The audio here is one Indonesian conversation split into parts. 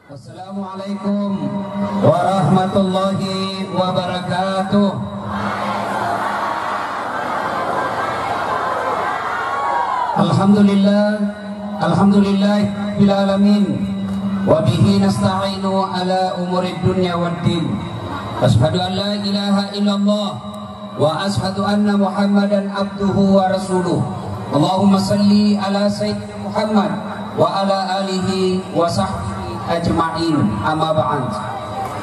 Assalamualaikum warahmatullahi wabarakatuh. Alhamdulillah bil alamin wa bihi nasta'inu ala umurid dunya waddin. Asyhadu an la ilaha illallah wa asyhadu anna Muhammadan abduhu wa rasuluh. Allahumma salli ala sayyidina Muhammad wa ala alihi wa sahbihi ajma'in, amma ba'd.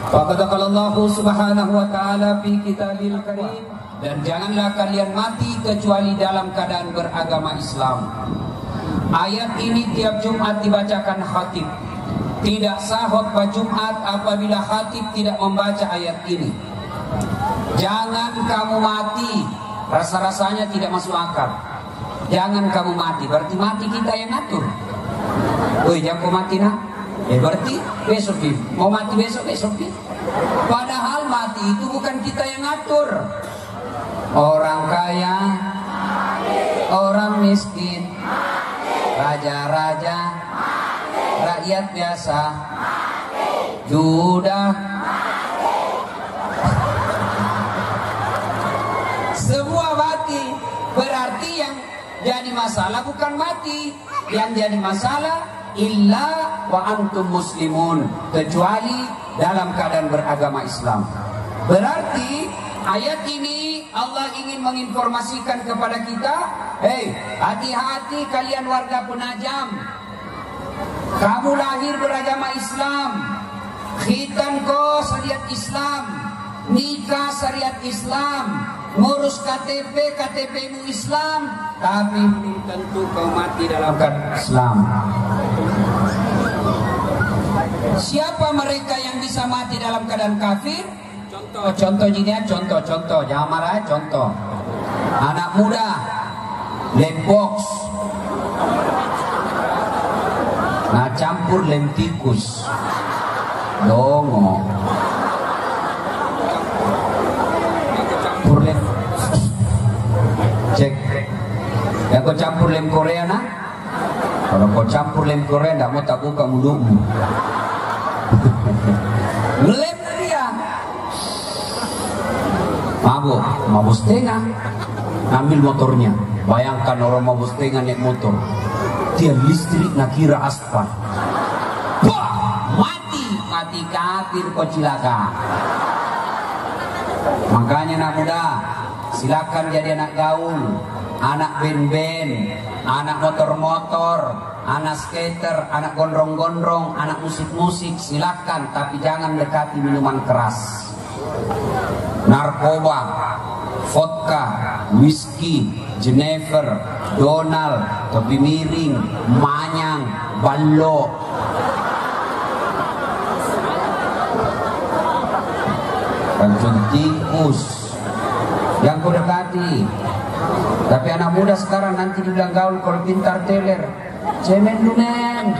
Faqad qala Allah subhanahu wa ta'ala fi kitabil karim, dan janganlah kalian mati kecuali dalam keadaan beragama Islam. Ayat ini tiap Jumat dibacakan khatib. Tidak sah khutbah Jumat apabila khatib tidak membaca ayat ini. Jangan kamu mati, rasa-rasanya tidak masuk akal. Jangan kamu mati, berarti mati kita yang ngatur. Woi, jangan kau mati nak. Berarti besok mau mati besok. Padahal mati itu bukan kita yang ngatur. Orang kaya, orang miskin, raja-raja, rakyat biasa, sudah semua mati. Berarti yang jadi masalah bukan mati, yang jadi masalah illa wa antum muslimun, kecuali dalam keadaan beragama Islam. Berarti ayat ini Allah ingin menginformasikan kepada kita, hei, hati-hati kalian warga Penajam. Kamu lahir beragama Islam, khitan ko syariat Islam, nikah syariat Islam, ngurus KTP-mu Islam, tapi belum tentu kau mati dalam keadaan Islam. Siapa mereka yang bisa mati dalam keadaan kafir? Contoh gini ya, contoh, jangan marah ya, contoh. Anak muda, lem box, nah campur lem tikus, dongo. Cek, yang kau campur lem Korea nak? Kalau kau campur lem Korea, tidak mau tak buka mulutmu. Lem dia, mabuk setengah, ambil motornya. Bayangkan orang mabuk setengah naik motor, dia listrik nak kira aspal. Wah, mati kafir kau cilaka. Makanya anak muda, silakan jadi anak gaul, anak ben-ben, anak motor-motor, anak skater, anak gondrong-gondrong, anak musik-musik, silakan, tapi jangan dekati minuman keras, narkoba, vodka, whisky, Jenever, Donald, topi miring, manyang, ballo. Racun tikus yang kau dekati. Tapi anak muda sekarang nanti dibilang gaul kalau pintar teler, cemen dunen,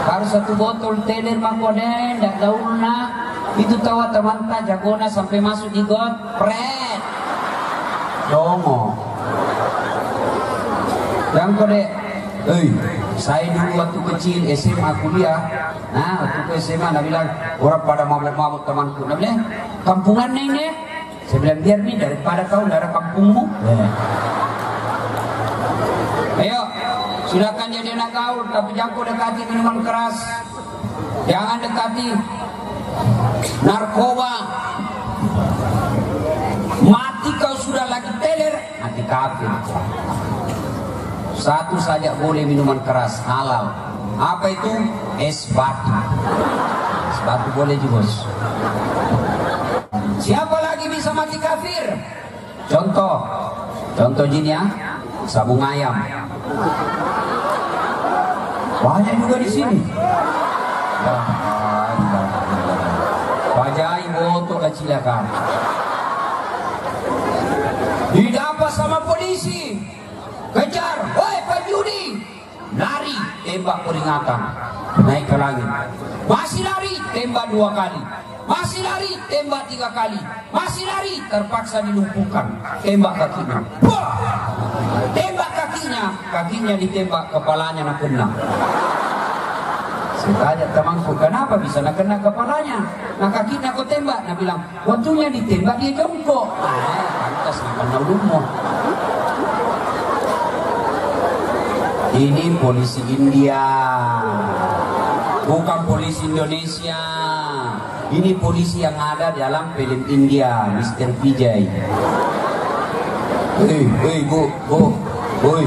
harus satu botol teler mangkonen, dak gaul nak. Itu tawa teman ta jagona sampai masuk di got, pret, dongo. Yang kau dek, saya dulu waktu kecil SMA kuliah, nah waktu ke SMA nak bilang orang pada mabuk-mabuk temanku, nak bilang kampungan neng deh. Saya bilang biar nih daripada kau darah kampungmu. Ayo, silakan jadi anak gaul, tapi jangan kau dekati minuman keras, jangan dekati narkoba. Mati kau sudah lagi teler, mati kafir. Satu saja boleh minuman keras halal. Apa itu? Es batu. Es batu boleh juga, bos. Siapa lagi bisa mati kafir? Contoh gini ya, sabung ayam. Banyak juga di sini. Bajai moto kecilakan. Didapat sama polisi, kejar, woi penjudi, lari, tembak peringatan, naik ke langit, masih lari, tembak 2 kali, masih lari, tembak 3 kali, masih lari, terpaksa dilumpuhkan, tembak kakinya, wah, tembak kakinya ditembak, kepalanya nak kena. Saya tanya temanku, kenapa bisa nak kena kepalanya? Nah kaki nak kau tembak. Nah bilang, waktunya ditembak dia jongkok. Pantas nak kena lumpuh. Ini polisi India, bukan polisi Indonesia. Ini polisi yang ada dalam film India, Mr. Vijay. Hei, boy.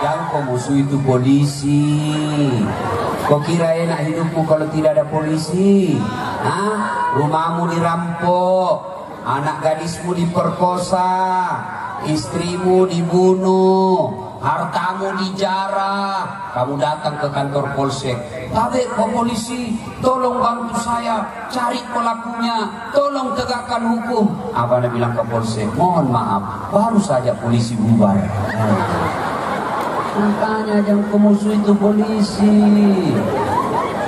Jangan kau musuh itu polisi. Kau kira enak hidupmu kalau tidak ada polisi? Hah? Rumahmu dirampok, anak gadismu diperkosa, istrimu dibunuh, hartamu dijarah. Kamu datang ke kantor polsek, tapi kok polisi, tolong bantu saya cari pelakunya, tolong tegakkan hukum. Apa anda bilang ke polsek? Mohon maaf, baru saja polisi bubar. Makanya jangan kemusuh itu polisi.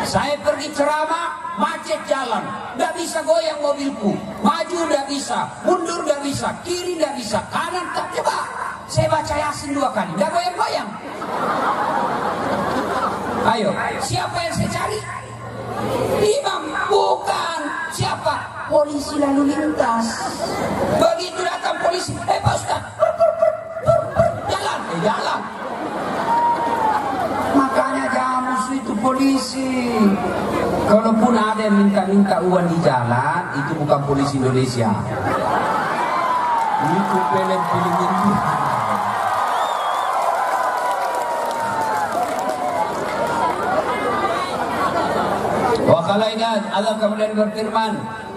Saya pergi ceramah, macet jalan, nggak bisa goyang mobilku, maju nggak bisa, mundur nggak bisa, kiri nggak bisa, kanan tak coba. Saya baca Yasin 2 kali, nggak goyang-goyang. Ayo, siapa yang saya cari? Imam, bukan. Siapa? Polisi lalu lintas. Begitu datang polisi, Pak Ustaz, jalan. Makanya jangan musuh itu polisi. Kalaupun ada yang minta uang di jalan, itu bukan polisi Indonesia. Itu film-film itu. Wakalainat Allah kemudian berfirman,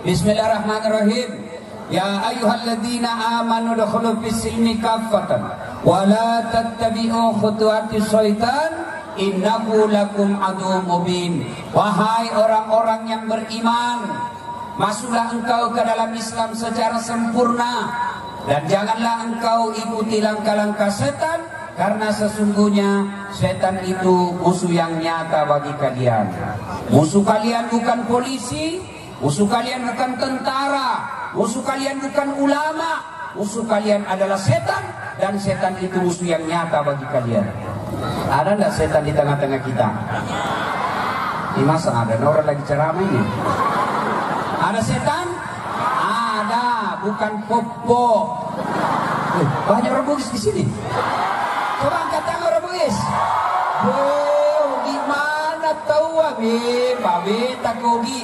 Bismillahirrahmanirrahim. Ya ayyuhalladzina amanu dukhulu fis-silmi kaffatan wa la tattabi'u khutuwatis syaitan innahu lakum aduwwum mubin. Wahai orang-orang yang beriman, masuklah engkau ke dalam Islam secara sempurna dan janganlah engkau ikuti langkah-langkah setan, karena sesungguhnya setan itu musuh yang nyata bagi kalian. Musuh kalian bukan polisi, musuh kalian bukan tentara, musuh kalian bukan ulama, musuh kalian adalah setan, dan setan itu musuh yang nyata bagi kalian. Ada enggak setan di tengah-tengah kita? Ini masa ada orang lagi ceramah ini? Ada setan? Ada, bukan popo. Banyak orang Bugis di sini. Coba angkat tangan orang Bugis. Gimana tahu babe takogi.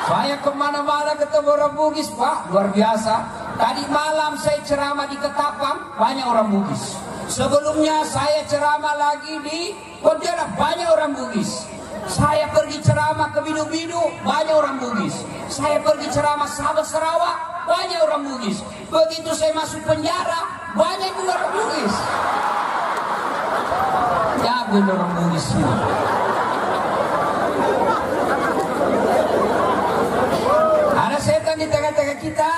Saya kemana-mana ketemu orang Bugis, Pak, luar biasa. Tadi malam saya ceramah di Ketapang, banyak orang Bugis. Sebelumnya saya ceramah lagi di Pontianak, banyak orang Bugis. Saya pergi ceramah ke Bidu-Bidu, banyak orang Bugis. Saya pergi ceramah Sabah Sarawak, banyak orang Bugis. Begitu saya masuk penjara, banyak juga orang Bugis. Jago orang Bugis ini. Ada setan di tengah-tengah kita?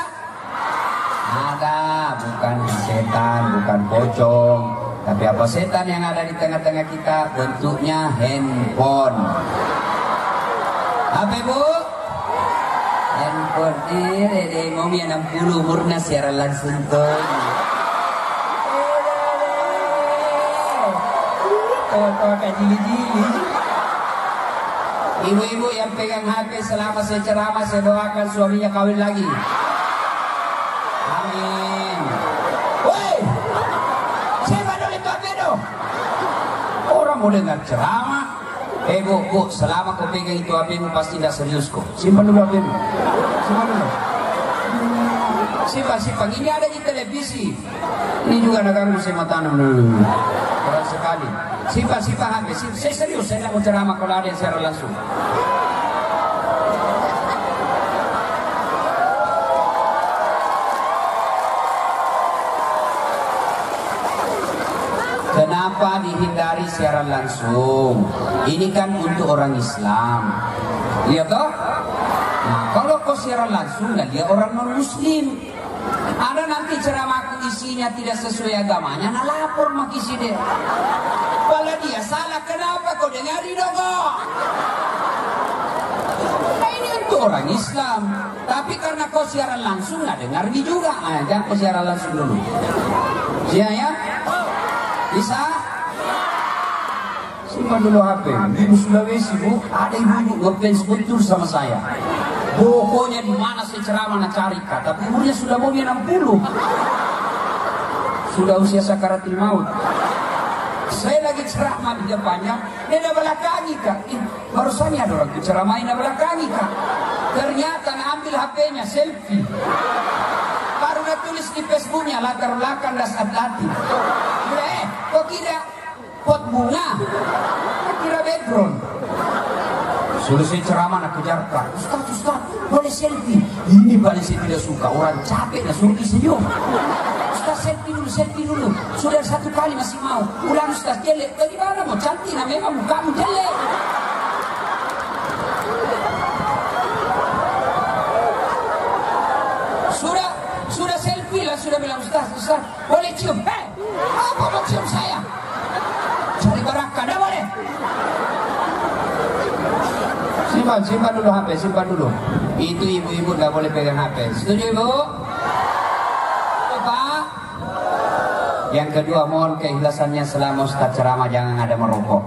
Ada, bukan setan, bukan pocong. Tapi apa setan yang ada di tengah-tengah kita? Bentuknya handphone. Apa Bu? Handphone. Mau 60 murna siaran langsung tuh. Tuh kayak jili-jili. Ibu-ibu yang pegang HP selama saya ceramah, saya doakan suaminya kawin lagi. Amin. Woi, siapa dulu itu HP do? Orang mau dengar ceramah. Bu, selama kau pegang itu HP pasti tidak serius kok. Simpan dulu HP-mu. Simpan dulu. Simpan. Ini ada di televisi. Ini juga ada ganggu saya mau tanam dulu. Keren sekali. Simpan HP. Saya serius, saya tidak mau ceramah kalau ada yang secara langsung. Kenapa dihindari siaran langsung? Ini kan untuk orang Islam. Lihat toh? Nah, kalau kau siaran langsung, nah dia orang non-muslim. Ada nanti ceramahku isinya tidak sesuai agamanya, nah lapor makisi dia. Kalau dia salah, kenapa kau dengari dong kok? Nah ini untuk orang Islam. Tapi karena kau siaran langsung, nah dengar dia juga. Nah, jangan kau siaran langsung dulu. Siap ya? Bisa? simpan dulu HP. Ibu Sulawesi, Bu, ada ibu-ibu ngefans betul sama saya. Pokoknya di mana saya ceramah nak cari Kak, tapi umurnya sudah mau 60. Sudah usia sakaratul maut. Saya lagi ceramah di depannya, dia nak belakangi Kak. Barusan ada orang ceramahin nak belakangi Kak. Ternyata nak ambil HP-nya selfie. Baru nak tulis di Facebooknya latar belakang das hati. Kok kira pot bunga? Kok kira background? Sudah saya ceramah nak kejar Kak. Ustaz, boleh selfie? Ini paling saya tidak suka, orang capek nak suruh senyum. Ustaz selfie dulu. Sudah 1 kali masih mau. Ulang Ustaz, jelek. Bagaimana mau cantik nah memang mukamu jelek. Sudah selfie lah, sudah bilang Ustaz, boleh cium? Apa mau cium saya? Cari barakah, dah boleh. Simpan dulu HP, simpan dulu. Itu ibu-ibu nggak boleh pegang HP. Setuju ibu? Pak? Yang kedua, mohon keikhlasannya selama Ustaz ceramah jangan ada merokok.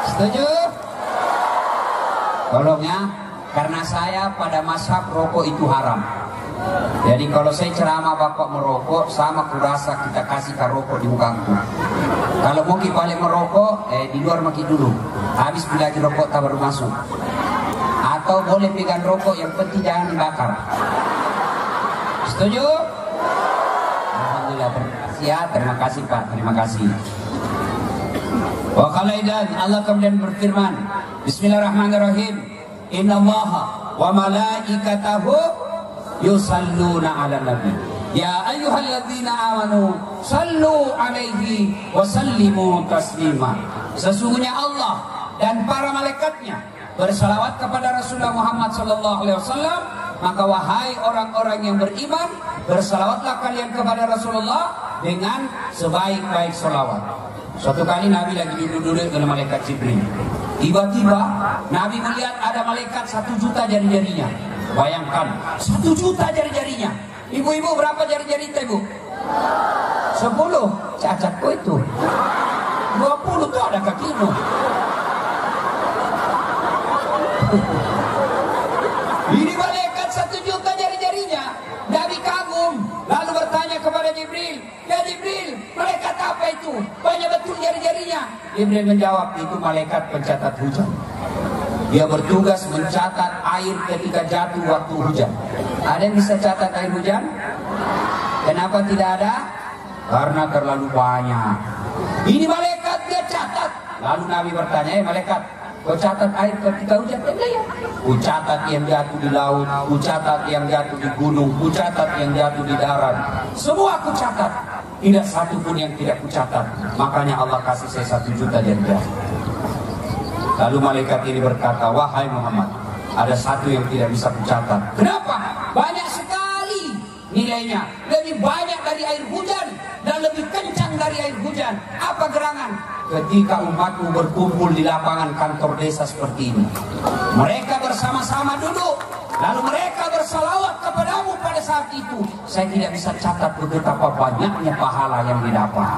Setuju? Tolong ya, karena saya pada mazhab rokok itu haram. Jadi kalau saya ceramah bapak merokok, sama kurasa kita kasih ke rokok di mukaku. Kalau mau balik merokok, di luar maki dulu. Habis bila lagi rokok tak baru masuk. Atau boleh pegang rokok, yang penting jangan dibakar. Setuju? Alhamdulillah, terima kasih Pak, terima kasih. Wa qalaidan, Allah kemudian berfirman, Bismillahirrahmanirrahim. Innallaha wa malaikatahu yusalluna 'alan nabi. Ya ayyuhalladzina amanu sallu 'alaihi wa sallimu taslima. Sesungguhnya Allah dan para malaikatnya bersalawat kepada Rasulullah Muhammad sallallahu alaihi wasallam, maka wahai orang-orang yang beriman, bersalawatlah kalian kepada Rasulullah dengan sebaik-baik salawat. Suatu kali Nabi lagi duduk-duduk dengan malaikat Jibril. Tiba-tiba Nabi melihat ada malaikat 1 juta jari-jarinya. Bayangkan 1 juta jari-jarinya. Ibu-ibu berapa jari-jari itu ibu? 10. Cacatku itu 20 tuh ada kakimu. Ini malaikat 1 juta jari-jarinya. Nabi kagum, lalu bertanya kepada Jibril, ya Jibril, malaikat apa itu? Banyak betul jari-jarinya. Jibril menjawab, itu malaikat pencatat hujan. Dia bertugas mencatat air ketika jatuh waktu hujan. Ada yang bisa catat air hujan? Kenapa tidak ada? Karena terlalu banyak. Ini malaikat dia catat. Lalu Nabi bertanya, malaikat, kau catat air ketika hujan? Ya. Ku catat yang jatuh di laut, ku catat yang jatuh di gunung, ku catat yang jatuh di darat. Semua ku catat. Tidak satu pun yang tidak ku catat. Makanya Allah kasih saya 1 juta jari-jari. Lalu malaikat ini berkata, wahai Muhammad, ada satu yang tidak bisa ku catat. Kenapa? Banyak sekali nilainya. Lebih banyak dari air hujan dan lebih kencang dari air hujan. Apa gerangan? Ketika umatmu berkumpul di lapangan kantor desa seperti ini, mereka bersama-sama duduk, lalu mereka bersalawat kepadamu pada saat itu. Saya tidak bisa catat betapa banyaknya pahala yang didapat.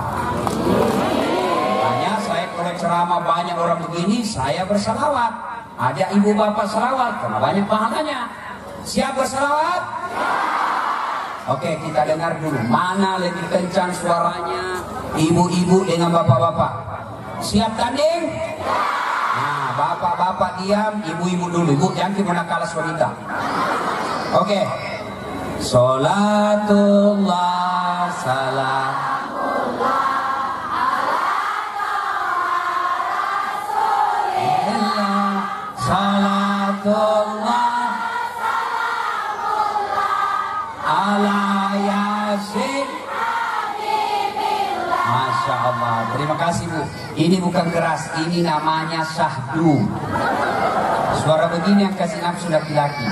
Hanya saya kalau ceramah banyak orang begini, saya bersalawat. Ajak ibu bapak salawat karena banyak pahalanya. Siap bersalawat? Oke, kita dengar dulu mana lebih kencang suaranya, ibu-ibu dengan bapak-bapak. Siap tanding? Nah, bapak-bapak diam, ibu-ibu dulu. Ibu jangan gimana kalah wanita. Oke. Salatullah salamullah ala salatullah ala yasin. Masya Allah, terima kasih Bu. Ini bukan keras, ini namanya syahdu. Suara begini yang kasih nafsu laki-laki.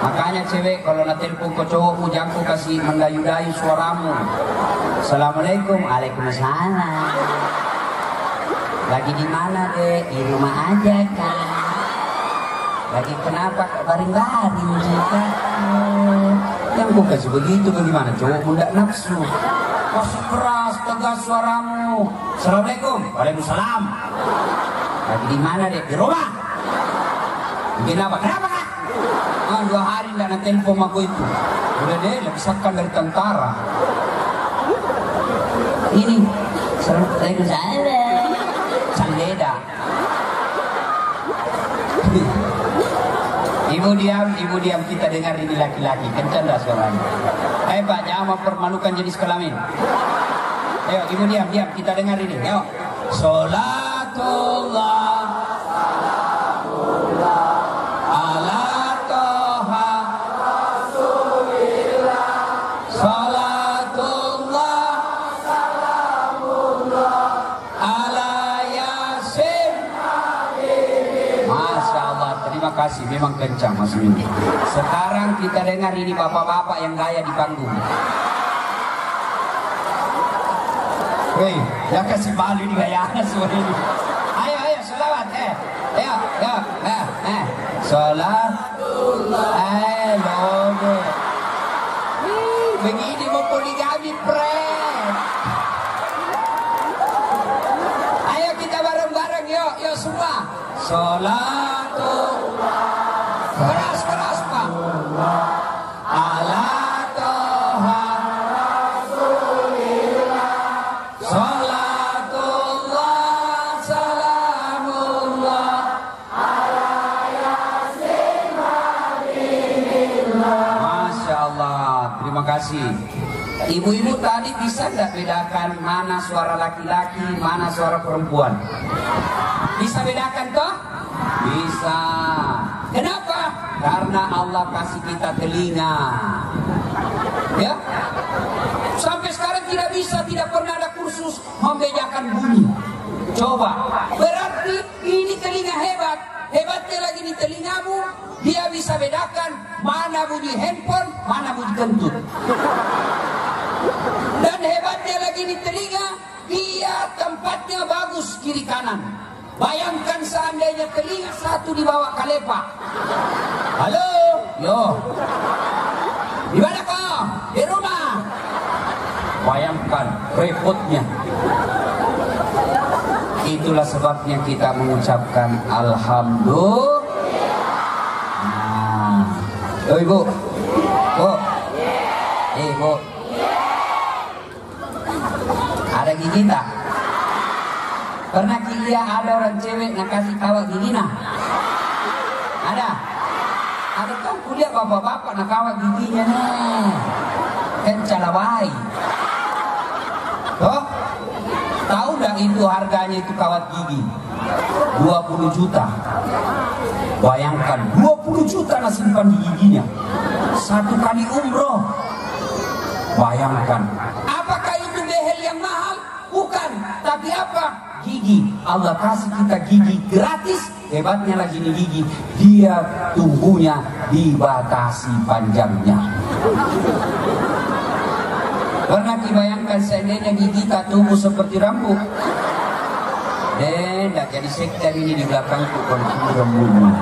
Makanya cewek kalau nak telepon ke cowokmu jangan kau kasih mendayu-dayu suaramu. Assalamualaikum, waalaikumsalam. Lagi di mana deh? Di rumah aja kan. Lagi kenapa? Baring-baring juga. Yang kau kasih begitu bagaimana? Cowok muda nafsu. Kasih keras, tegas suaramu. Assalamualaikum. Waalaikumsalam. Lagi di mana deh? Di rumah. Bikin apa? Kenapa kak? 2 hari nggak nak telepon aku itu. Udah deh, lebih sakkan dari tentara. Ini. Assalamualaikum. Sandeda. Ibu diam, kita dengar ini laki-laki, kencang dah suaranya. Ayo Pak, jangan mempermalukan jenis kelamin. Ayo, ibu diam, kita dengar ini. Ayo. Salatullah, salamullah, ala toha, rasulillah. Salatullah, salamullah, ala yasin. Masya Allah, terima kasih, memang kencang Mas Win. Sekarang kita dengar ini bapak-bapak yang gaya di panggung. Woi, ya kasih malu ini gayanya semua ini. Ayo, sholawat, ayo, sholat, logo. Begini mau poligami, pret. Ayo kita bareng-bareng, yuk semua. Sholatullah, keras Pak. Ala toha rasulillah. Sholatullah, salamullah, ala yasin habibullah. Masya Allah, terima kasih. Ibu-ibu tadi bisa nggak bedakan mana suara laki-laki, mana suara perempuan? Bisa bedakan toh? Bisa. Kenapa? Karena Allah kasih kita telinga. Ya? Sampai sekarang tidak bisa, tidak pernah ada kursus membedakan bunyi. Coba. Berarti ini telinga hebat. Hebatnya lagi di telingamu, dia bisa bedakan mana bunyi handphone, mana bunyi kentut. Dan hebatnya lagi di telinga, dia tempatnya bagus kiri kanan. Bayangkan seandainya telinga satu dibawa kalepa. Halo, yo. Di mana kau? Di rumah. Bayangkan repotnya. Itulah sebabnya kita mengucapkan alhamdulillah. Nah, ibu, bu, ada gigi tak? Pernah lihat ada orang cewek nak kasih kawat gigi nah? Ada? Ada kan kuliah bapak-bapak nak kawat giginya nih. Kan calawai. Toh? Tahu nggak itu harganya itu kawat gigi? 20 juta. Bayangkan 20 juta nak simpan di giginya. 1 kali umroh. Bayangkan. Apakah itu behel yang mahal? Bukan. Tapi apa? Gigi. Allah kasih kita gigi gratis. Hebatnya lagi nih gigi, dia tumbuhnya dibatasi panjangnya. Pernah dibayangkan seandainya gigi tak tumbuh seperti rambut? Tidak jadi sektor ini di belakangku kalau rambutnya.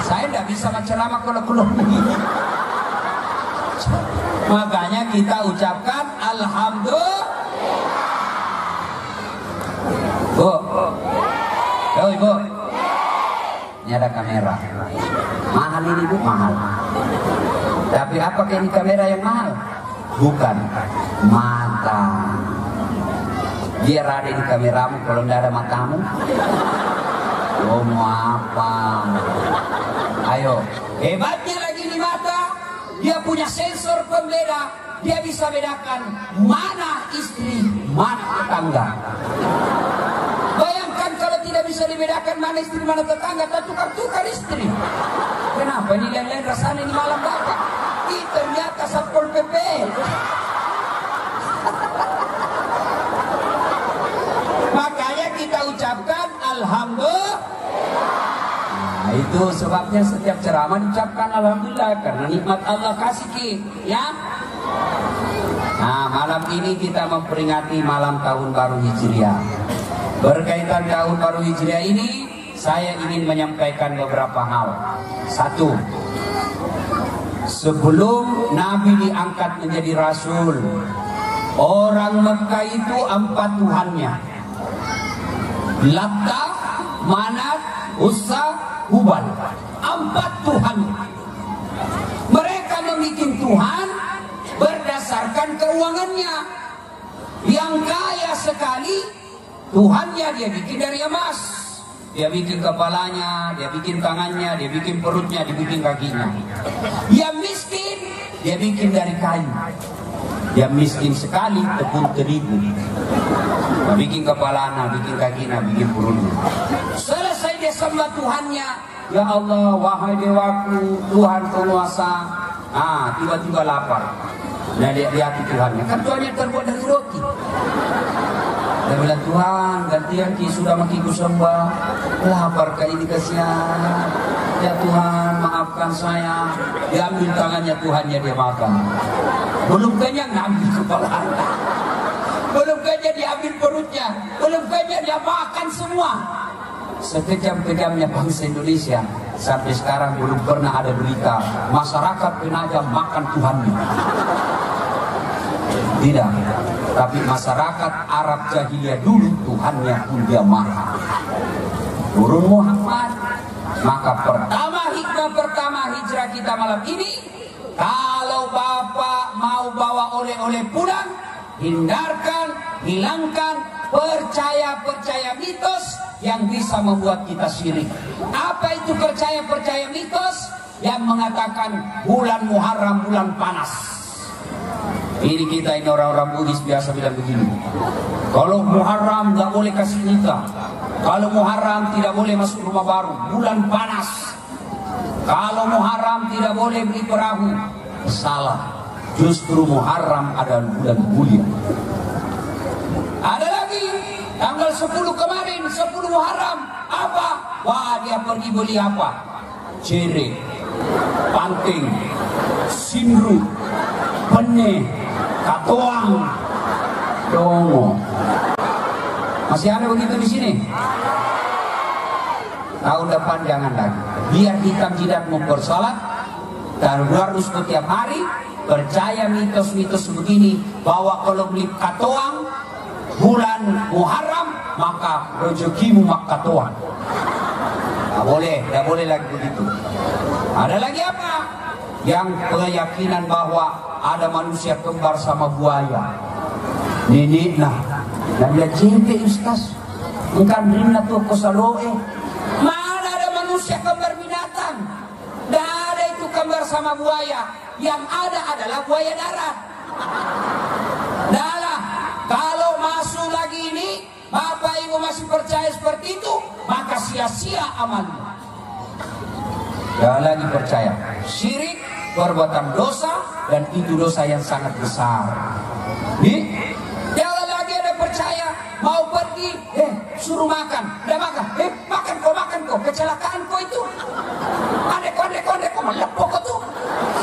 Saya tidak bisa berceramah kalau belum begini. Makanya kita ucapkan alhamdulillah. Bu, ibu, ini ada kamera. Mahal ini bu, mahal. Tapi apakah ini kamera yang mahal? Bukan, mata. Biar ada di kameramu, kalau tidak ada matamu, oh mau apa? Ayo, hebatnya lagi di mata, dia punya sensor pembeda, dia bisa bedakan mana istri, mana tetangga. Bayangkan kalau tidak bisa dibedakan mana istri, mana tetangga, tertukar-tukar istri. Kenapa ini lain-lain rasanya ini malam bapak? Ini ternyata Satpol PP. Makanya kita ucapkan alhamdulillah. Nah, itu sebabnya setiap ceramah diucapkan alhamdulillah karena nikmat Allah kasih ya. Nah, malam ini kita memperingati malam tahun baru Hijriah. Berkaitan tahun baru Hijriah ini, saya ingin menyampaikan beberapa hal. 1. Sebelum Nabi diangkat menjadi Rasul, orang Mekah itu 4 tuhannya. Latta, Manat, Uzza, Hubal. 4 Tuhan. Mereka membuat Tuhan berdasarkan keuangannya. Yang kaya sekali, Tuhannya dia bikin dari emas. Dia bikin kepalanya, dia bikin tangannya, dia bikin perutnya, dia bikin kakinya. Yang miskin, dia bikin dari kayu. Yang miskin sekali, tepung terigu. Dia bikin kepalanya, bikin kakinya, bikin perutnya. Selesai dia sembah Tuhannya. Ya Allah, wahai dewaku, Tuhan penguasa. Tiba-tiba lapar. Nah, dia hati Tuhannya. Kan Tuhannya terbuat dari roti. Dia bilang, Tuhan, gantian ki sudah makiku sembah. Lapar kali ini, kasihan. Ya Tuhan, maafkan saya. Dia ambil tangannya Tuhannya, dia makan. Belum kenyang, ambil kepalanya. Belum kenyang, dia ambil perutnya. Belum kenyang, dia makan semua. Sekejam-kejamnya bangsa Indonesia, sampai sekarang belum pernah ada berita masyarakat Penajam makan Tuhannya. Tidak. Tapi masyarakat Arab jahiliyah dulu Tuhannya pun dia maha. Turun Muhammad. Maka hikmah pertama hijrah kita malam ini, kalau Bapak mau bawa oleh-oleh pulang, hilangkan percaya mitos yang bisa membuat kita syirik. Apa itu percaya mitos? Yang mengatakan bulan Muharram bulan panas. Ini orang-orang Buddhis biasa bilang begini. Kalau Muharram nggak boleh kasih nikah. Kalau Muharram tidak boleh masuk rumah baru, bulan panas. Kalau Muharram tidak boleh beli perahu. Salah. Justru Muharram adalah bulan mulia. Ada lagi tanggal 10 kemarin, 10 Muharram. Apa? Wah, dia pergi beli apa? Cere, panting, sinru, pene, katoang, dongo. Masih ada begitu di sini? Tahun depan jangan lagi. Biar hitam tidak mempersolat dan harus setiap hari percaya mitos-mitos begini, bahwa kalau beli katoang bulan Muharram maka rezekimu mak katoang. Tidak boleh lagi begitu. Ada lagi apa? Yang keyakinan bahwa ada manusia kembar sama buaya. Nenek dan dia jempe Ustaz. Engkan rinna tuh kosaloe. Mana ada manusia kembar binatang? Tidak ada itu kembar sama buaya. Yang ada adalah buaya darat. Nah, kalau masuk lagi ini, Bapak Ibu masih percaya seperti itu, maka sia-sia amalnya. Jangan lagi percaya. Syirik, perbuatan dosa, dan itu dosa yang sangat besar. Jangan lagi ada percaya, mau pergi, suruh makan, udah makan, makan kok, kecelakaan kok itu. Adek kok melepok kok tuh.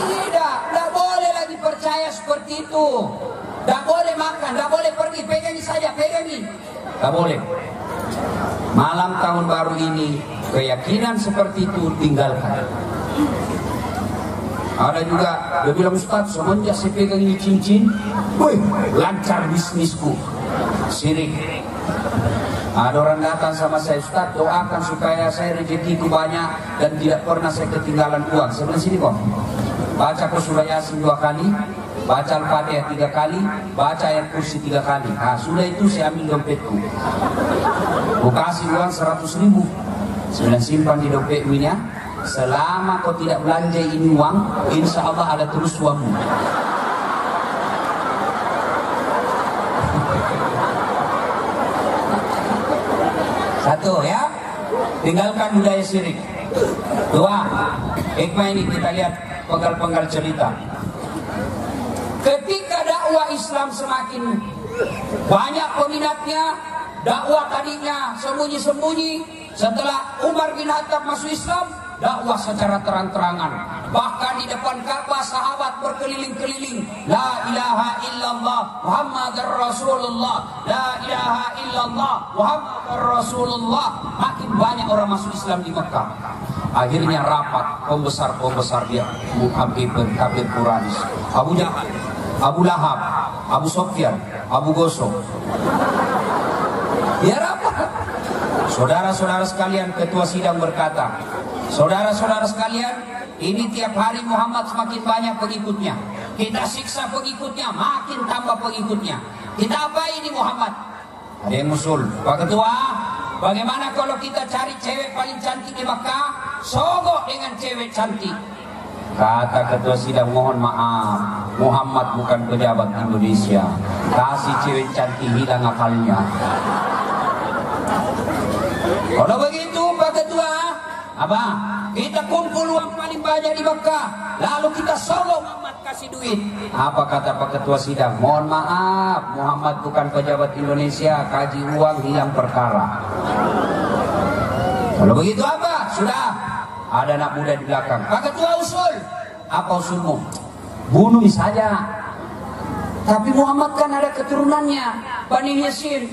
Tidak boleh lagi percaya seperti itu. Tidak boleh makan, tidak boleh pergi, pegangi saja. Tidak boleh. Malam tahun baru ini, keyakinan seperti itu tinggalkan. Ada juga, dia bilang, Ustaz, semenjak saya pegang ini cincin, lancar bisnisku. Syirik. Ada orang datang sama saya, Ustaz, doakan supaya saya rezekiku banyak dan tidak pernah saya ketinggalan uang. Sebelah sini kok. Baca surah Yasin 2 kali, baca Al-Fatihah 3 kali, baca ayat kursi 3 kali. Nah, sudah itu saya ambil dompetku. Aku kasih uang 100.000. Sudah simpan di dompetmu ya. Selama kau tidak belanja ini uang, insya Allah ada terus uangmu. Satu ya, tinggalkan budaya syirik. 2, hikmah ini kita lihat penggal-penggal cerita. Ketika dakwah Islam semakin banyak peminatnya, dakwah tadinya sembunyi-sembunyi. Setelah Umar bin Khattab masuk Islam, dakwah secara terang-terangan. Bahkan di depan Ka'bah sahabat berkeliling-keliling, la ilaha illallah Muhammadar Rasulullah, la ilaha illallah Muhammadar Rasulullah. Makin banyak orang masuk Islam di Mekah. Akhirnya rapat pembesar-pembesar dia, kafir Quraisy, Abu Jahal, Abu Lahab, Abu Sofyan, Abu Gosok. Dia rapat. Saudara-saudara sekalian, ketua sidang berkata, saudara-saudara sekalian, ini tiap hari Muhammad semakin banyak pengikutnya. Kita siksa pengikutnya, makin tambah pengikutnya. Kita apa ini Muhammad? Ada yang usul, Pak Ketua, bagaimana kalau kita cari cewek paling cantik di Makkah, sogok dengan cewek cantik? Kata ketua sidang, mohon maaf, Muhammad bukan pejabat Indonesia. Kasih cewek cantik hilang akalnya. Kalau begitu Pak Ketua, apa? Kita kumpul uang paling banyak di Makkah, lalu kita sogok Muhammad kasih duit. Apa kata Pak Ketua sidang? Mohon maaf, Muhammad bukan pejabat Indonesia, kaji uang hilang perkara. Kalau begitu apa? Sudah. Ada anak muda di belakang. Pak Ketua usul. Apa usulmu? Bunuh saja. Tapi Muhammad kan ada keturunannya, Bani Hashim.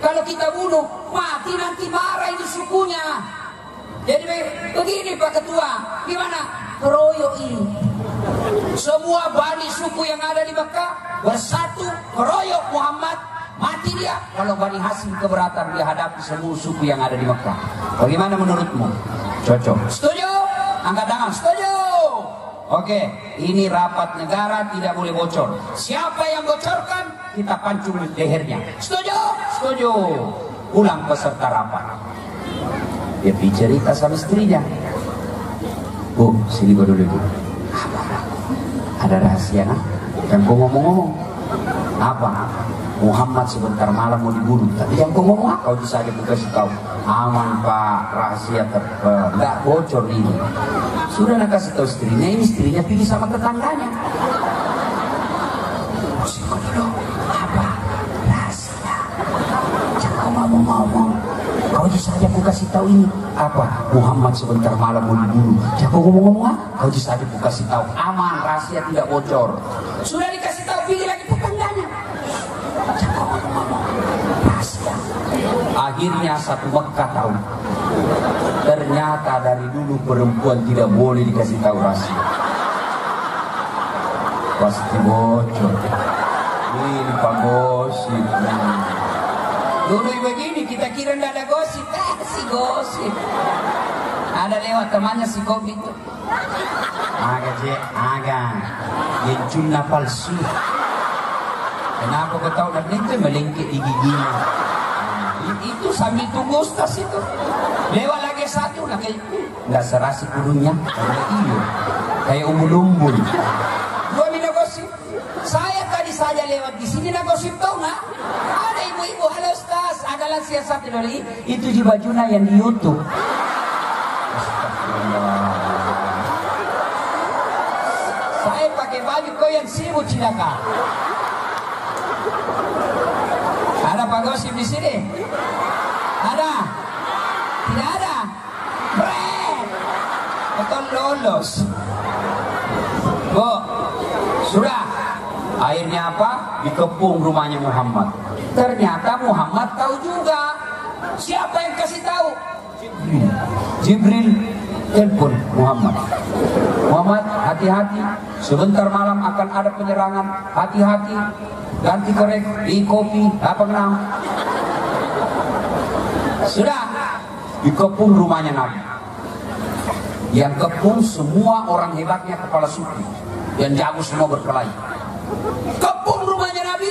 Kalau kita bunuh, mati nanti marah itu sukunya. Jadi begini Pak Ketua, gimana? Keroyok ini. Semua bani suku yang ada di Mekah bersatu keroyok Muhammad, mati dia. Kalau Bani Hashim keberatan, dia hadapi semua suku yang ada di Mekah. Bagaimana menurutmu? Cocok? Setuju? Angkat tangan. Setuju? Oke, ini rapat negara, tidak boleh bocor. Siapa yang bocorkan, kita pancung lehernya. Setuju? Setuju. Pulang peserta rapat. Dia cerita sama istrinya. Bu, sini gua dulu. Apa? Ada rahasia nah? Jangan kau ngomong-ngomong. Apa? Muhammad sebentar malam mau dibunuh. Tapi jangan kau ngomong. Kau bisa aja kasih tahu. Aman Pak, rahasia nggak bocor ini. Sudah nak kasih tahu istrinya. Ini istrinya pilih sama tetangganya. Sini gua dulu. Apa? Rahasia. Jangan kau ngomong-ngomong. Kau saja aku kasih tahu ini. Apa? Muhammad sebentar malam mau dibunuh. Jangan ngomong-ngomong. Kau saja aku kasih tahu. Aman, rahasia tidak bocor. Sudah dikasih tahu, pilih lagi tetangganya. Jangan ngomong-ngomong. Rahasia. Akhirnya satu Mekah tahu. Ternyata dari dulu perempuan tidak boleh dikasih tahu rahasia. Pasti bocor. Ini Pak Gosip. Dulu begini, kita kira tidak ada gosip. Si gosip. Ada lewat temannya si Kobi itu. Agak. Yencuna palsu. Kenapa kau tahu? Dan itu melengket di giginya. Itu sambil tunggu ustaz itu. Lewat lagi satu. Nggak serasi kudunya. Kayak umbul-umbul. Dua mina gosip. Saya tadi saja lewat di sini nak gosip tahu nggak? Ada ibu-ibu, halo Ustaz, adalah siasat dari itu di bajunya yang di YouTube. Saya pakai baju kau yang sibuk cilaka. Ada Pak Gosip di sini? Ada? Tidak ada? Betul lolos. Bu, sudah. Akhirnya apa? Dikepung rumahnya Muhammad. Ternyata Muhammad tahu juga. Siapa yang kasih tahu? Jibril telepon Muhammad. Muhammad, hati-hati. Sebentar malam akan ada penyerangan. Hati-hati. Ganti korek, di kopi, apa kenal? Sudah. Dikepung rumahnya Nabi. Yang kepung semua orang hebatnya kepala suku. Yang jago semua berkelahi. Kepung rumahnya Nabi.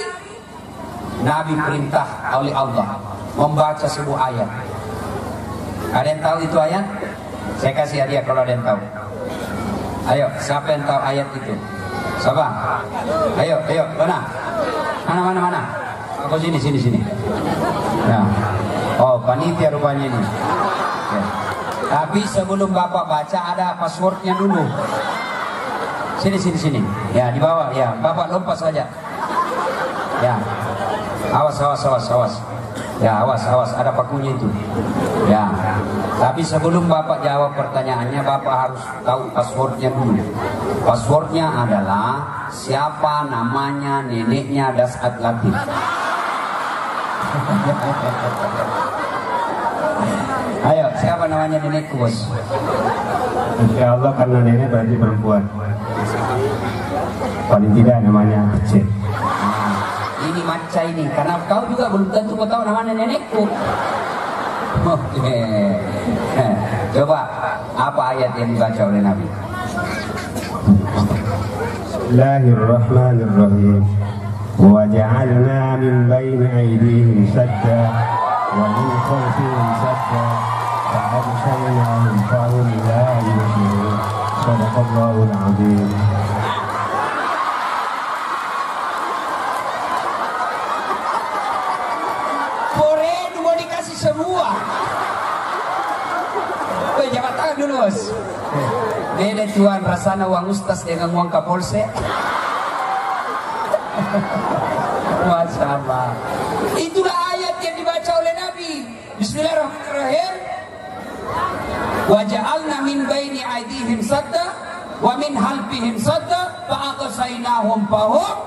Nabi perintah oleh Allah membaca sebuah ayat. Ada yang tahu itu ayat? Saya kasih hadiah kalau ada yang tahu. Ayo, siapa yang tahu ayat itu? Siapa? Ayo, mana? Aku sini. Ya. Oh, panitia rupanya ini. Ya. Tapi sebelum Bapak baca ada passwordnya dulu. Sini. Ya, di bawah. Ya, Bapak lompat saja. Ya. Awas. Ya, awas. Ada pakunya itu. Ya. Tapi sebelum Bapak jawab pertanyaannya, Bapak harus tahu passwordnya dulu. Passwordnya adalah siapa namanya neneknya Dasat Latif. Ayo, Siapa namanya nenekku, bos? Insya Allah karena nenek berarti perempuan. Paling tidak namanya Aceh. Ini maca ini, karena kau juga belum tentu kau tahu namanya nenekku. Oke. Coba apa ayat yang dibaca oleh Nabi? Bismillahirrahmanirrahim. Wa ja'alna min baini aydihim sadda wa min khalfihim sadda fa'abshaynahum fahum la yubsirun. Shadaqallahul azim. Koredu mau dikasih semua. Jabat tangan dulu, bos. Beda tuan rasanya uang ustaz dengan uang kapolsek. Masya Allah. Itulah ayat yang dibaca oleh Nabi. Bismillahirrahmanirrahim. Wa ja'alna min baini aydihim sadda wa min khalfihim sadda fa aqsaynahum fahum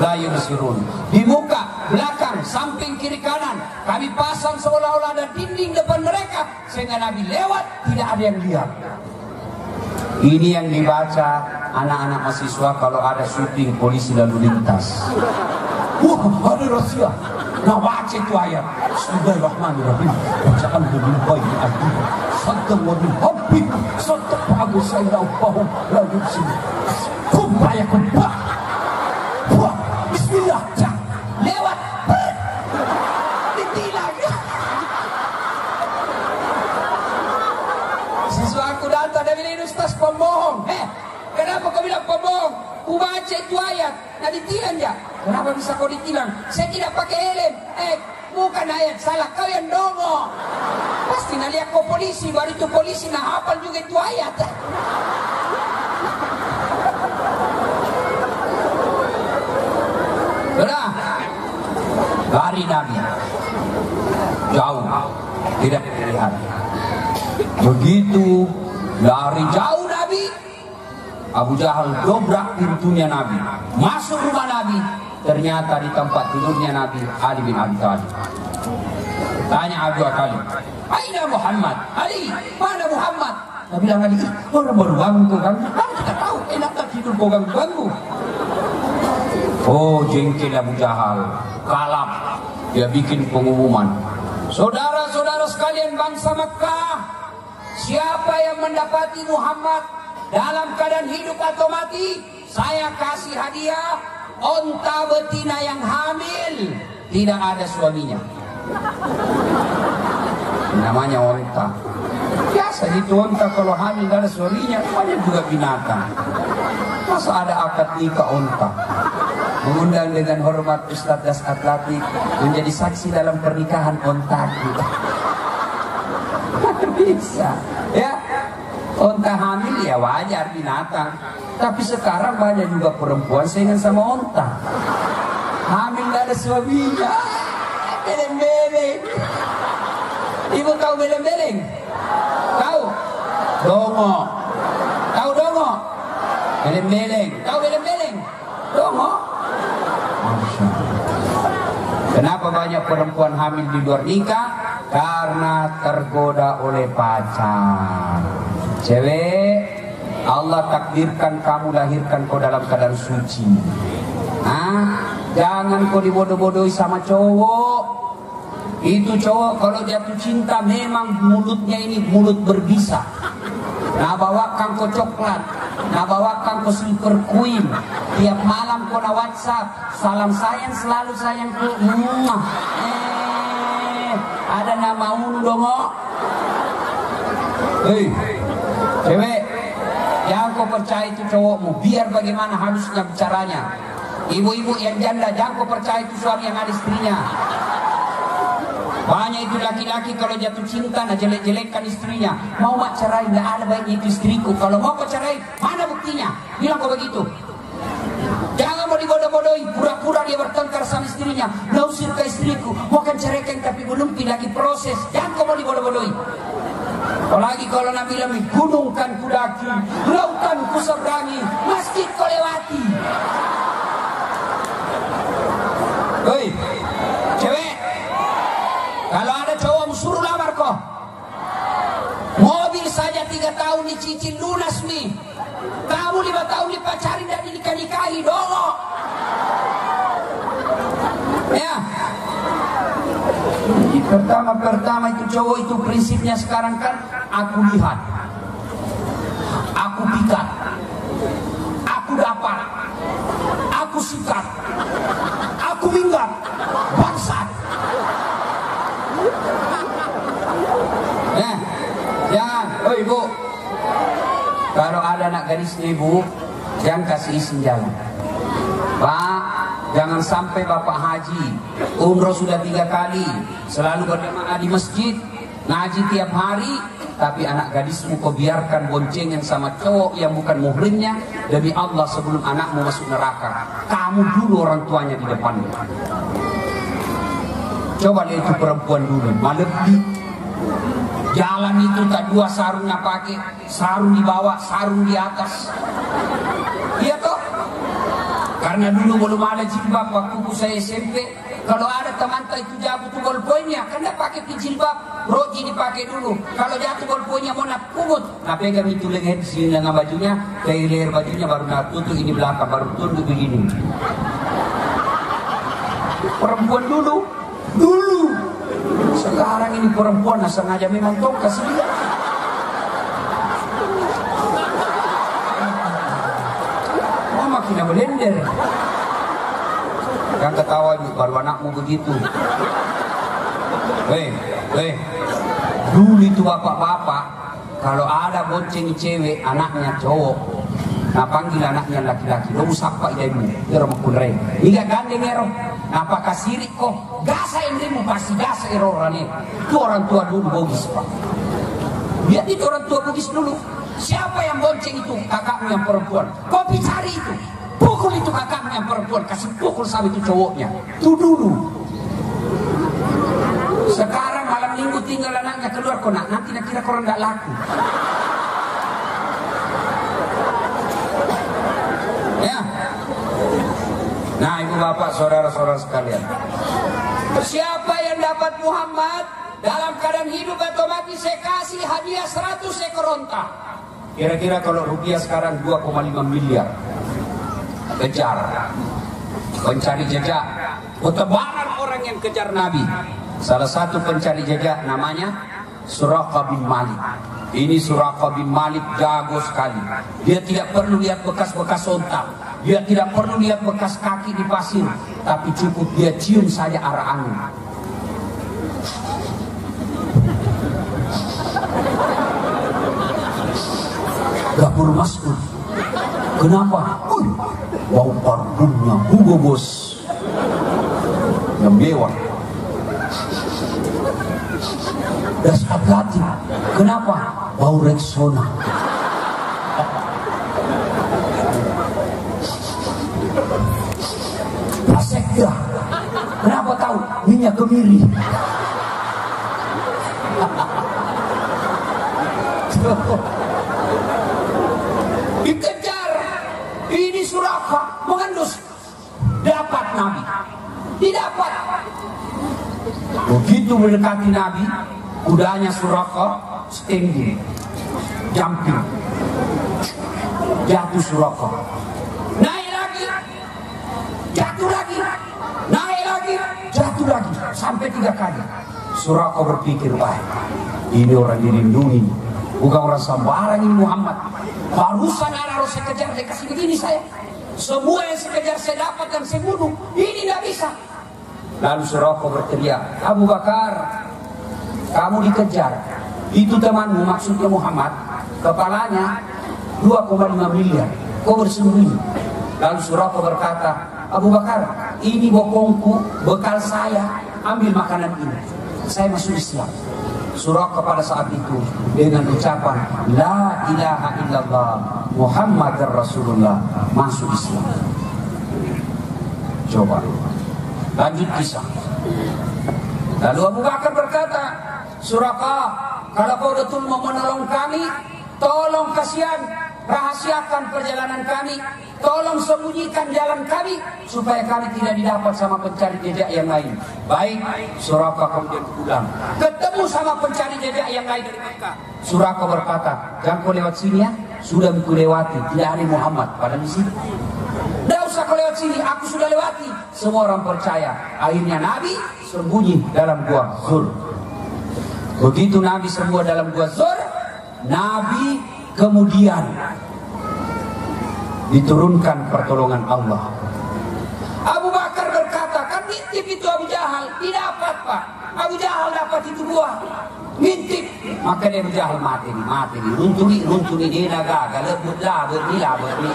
la yubsirun. Di muka, belakang, samping, kiri, kanan kami pasang seolah-olah ada dinding depan mereka sehingga Nabi lewat tidak ada yang lihat. Ini yang dibaca anak-anak mahasiswa kalau ada syuting polisi lalu lintas. Wah, ada rahasia. Nah, baca itu ayat. Bismillahirrahmanirrahim. Bacaan lebih baik lagi. Sadam wa min habib. Sadam bagus saya upahum lalu sini. Kumpaya kumpah. Wah, bismillah. Lewat. Ditilang. Siswa aku datang dan bilang, ustaz pembohong. Kenapa kau bilang pembohong? Ku baca itu ayat. Nah ditilang ya. Kenapa bisa kau ditilang? Saya tidak pakai helm. Bukan ayat salah, kau yang dongo. Pasti nak lihat kau polisi, baru itu polisi nah hafal juga itu ayat. Sudah. Lari Nabi. Jauh. Tidak terlihat. Begitu lari jauh Nabi, Abu Jahal dobrak pintunya Nabi, masuk rumah Nabi. Ternyata di tempat tidurnya Nabi Ali bin Abi Thalib. Tanya Abu Talib, "Aina Muhammad?" "Ali, mana Muhammad?" Nabi bilang, "Ali, orang baru ganggu kan? Kamu tidak tahu enak tak tidur kau ganggu." Oh, jengkel Abu Jahal, kalap. Dia bikin pengumuman, "Saudara-saudara sekalian bangsa Makkah, siapa yang mendapati Muhammad dalam keadaan hidup atau mati, saya kasih hadiah onta betina yang hamil, tidak ada suaminya." Namanya onta. Biasa itu onta kalau hamil tidak ada suaminya, namanya juga binatang. Masa ada akad nikah onta? Mengundang dengan hormat Ustadz Das Atlatik menjadi saksi dalam pernikahan ontaku. Bisa, ya. Onta hamil ya wajar binatang. Tapi sekarang banyak juga perempuan saingan sama onta. Hamil gak ada suaminya. Beleng-beleng. Ibu tahu beleng-beleng? Tahu? Dongo. Tahu dongo? Beleng-beleng. Tahu beleng-beleng? Dongo. Kenapa banyak perempuan hamil di luar nikah? Karena tergoda oleh pacar. Cewek, Allah takdirkan kamu lahirkan kau dalam keadaan suci. Jangan kau dibodoh-bodohi sama cowok. Itu cowok kalau jatuh cinta memang mulutnya ini mulut berbisa. Nah bawakan kau coklat, nah bawakan kau silver queen. Tiap malam kau na WhatsApp, salam sayang selalu sayangku. Ada nama unu dongo. Hei, cewek, jangan kau percaya itu cowokmu. Biar bagaimana halusnya bicaranya. Ibu-ibu yang janda, jangan kau percaya itu suami yang ada istrinya. Banyak itu laki-laki kalau jatuh cinta, nah jelek-jelekkan istrinya. Mau mak cerai, nggak ada baiknya itu istriku. Kalau mau kau cerai, mana buktinya? Bilang kau begitu. Jangan mau dibodoh-bodohi, pura-pura dia bertengkar sama istrinya. Nausir ke istriku, mau akan ceraikan tapi belum lagi proses. Jangan kau mau dibodoh-bodohi. Apalagi kalau Nabi bilang, gunung kan kudaki, lautan ku seberangi, masjid kau lewati. Hei, cewek, kalau ada cowok suruh lamar kau. saja 3 tahun dicicil lunas nih. Kamu 5 tahun dipacarin dan dinikahi dong. Ya. Pertama itu cowok itu prinsipnya sekarang kan aku lihat, aku pikat, aku dapat, aku sikat, aku minggat, bangsat. Jangan, oh ibu, kalau ada anak gadisnya ibu, jangan kasih izin jalan. Pak, jangan sampai bapak haji, umroh sudah 3 kali, selalu berjamaah di masjid, ngaji tiap hari, tapi anak gadismu kau biarkan boncengan sama cowok yang bukan muhrimnya. Demi Allah, sebelum anakmu masuk neraka, kamu dulu orang tuanya di depannya. Coba lihat itu perempuan dulu, malebih. Jalan itu tak 2 sarungnya pakai, sarung di bawah, sarung di atas. Iya toh? Karena dulu belum ada jilbab waktu saya SMP. Kalau ada teman itu jago tuh bolpoinnya, karena pakai jilbab, roji dipakai dulu. Kalau jatuh bolpoinnya mau nak pungut, nah pegang itu leher sini dengan bajunya, dari leher bajunya baru nak tutup ini belakang, baru tunduk begini. Perempuan dulu. Sekarang ini perempuan sengaja memang tongkat sih. Mama kena blender. Kan ketawa ibu, baru anakmu begitu. Dulu itu bapak-bapak, kalau ada bonceng cewek, anaknya cowok, nah panggil anaknya laki-laki, lo usapa ibu, dia orang kunreng. Iga gandeng ero, napa kasirik kok, gasa indrimu pasti gasa ero orangnya. Itu orang tua dulu bogis pak. Lihat itu orang tua bogis dulu. Siapa yang bonceng itu? Kakakmu yang perempuan. Kopi cari itu. Pukul itu kakakmu yang perempuan. Kasih pukul sama itu cowoknya. Itu dulu. Sekarang malam minggu tinggal anaknya keluar. Kok nanti nak kira korang gak laku. Ya. Nah ibu bapak saudara-saudara sekalian. Siapa yang dapat Muhammad dalam keadaan hidup atau mati, saya kasih hadiah 100 ekor onta. Kira-kira kalau rupiah sekarang 2,5 miliar. Kejar, pencari jejak, ketebaran orang yang kejar Nabi. Salah satu pencari jejak namanya Suraqah bin Malik. Ini Suraqah bin Malik jago sekali. Dia tidak perlu lihat bekas-bekas onta, dia tidak perlu lihat bekas kaki di pasir, tapi cukup dia cium saja arah angin. Dapur Mas'ud. Kenapa? Bau parfumnya Hugo Boss yang mewah. Das Ablati. Kenapa? Bau Rexona. Prasekda. Kenapa tahu? Minyak kemiri. Dikejar. Ini Suraqah mengendus. Dapat Nabi. Didapat. Begitu mendekati Nabi, kudanya Suraqah standing, jumping. Jatuh Suraqah. Naik lagi. Jatuh lagi. Naik lagi. Jatuh lagi. Sampai 3 kali. Suraqah berpikir, wah, ini orang dilindungi. Bukan orang sembarang ini Muhammad. Barusan harus saya kejar, saya kasih begini saya. Semua yang saya kejar saya dapat dan saya bunuh. Ini tidak bisa. Lalu Suraqah berteriak, Abu Bakar, kamu dikejar. Itu temanmu, maksudnya Muhammad. Kepalanya 2,5 miliar. Kau bersembunyi. Lalu Suraqah berkata, Abu Bakar, ini bokongku, bekal saya. Ambil makanan ini. Saya masuk Islam. Suraqah pada saat itu dengan ucapan La ilaha illallah Muhammadar Rasulullah masuk Islam. Coba lanjut kisah. Lalu Abu Bakar berkata, Suraqah, kalau kau betul mau menolong kami, tolong kasihan rahasiakan perjalanan kami, tolong sembunyikan jalan kami supaya kami tidak didapat sama pencari jejak yang lain. Baik, Suraka kemudian pulang, ketemu sama pencari jejak yang lain dari Mekah. Suraka berkata, jangan kau lewat sini ya, sudah aku lewati, tidak ada Muhammad pada di sini. Tidak usah kau lewat sini, aku sudah lewati. Semua orang percaya. Akhirnya Nabi sembunyi dalam gua Zur. Begitu Nabi sembunyi dalam gua Zur, Nabi kemudian diturunkan pertolongan Allah. Abu Bakar berkata, kan ngintip itu Abu Jahal, tidak dapat Pak. Abu Jahal dapat itu buah, ngintip. Maka dia Abu Jahal mati nih, runtuni dia gagal, lebut lah, berni.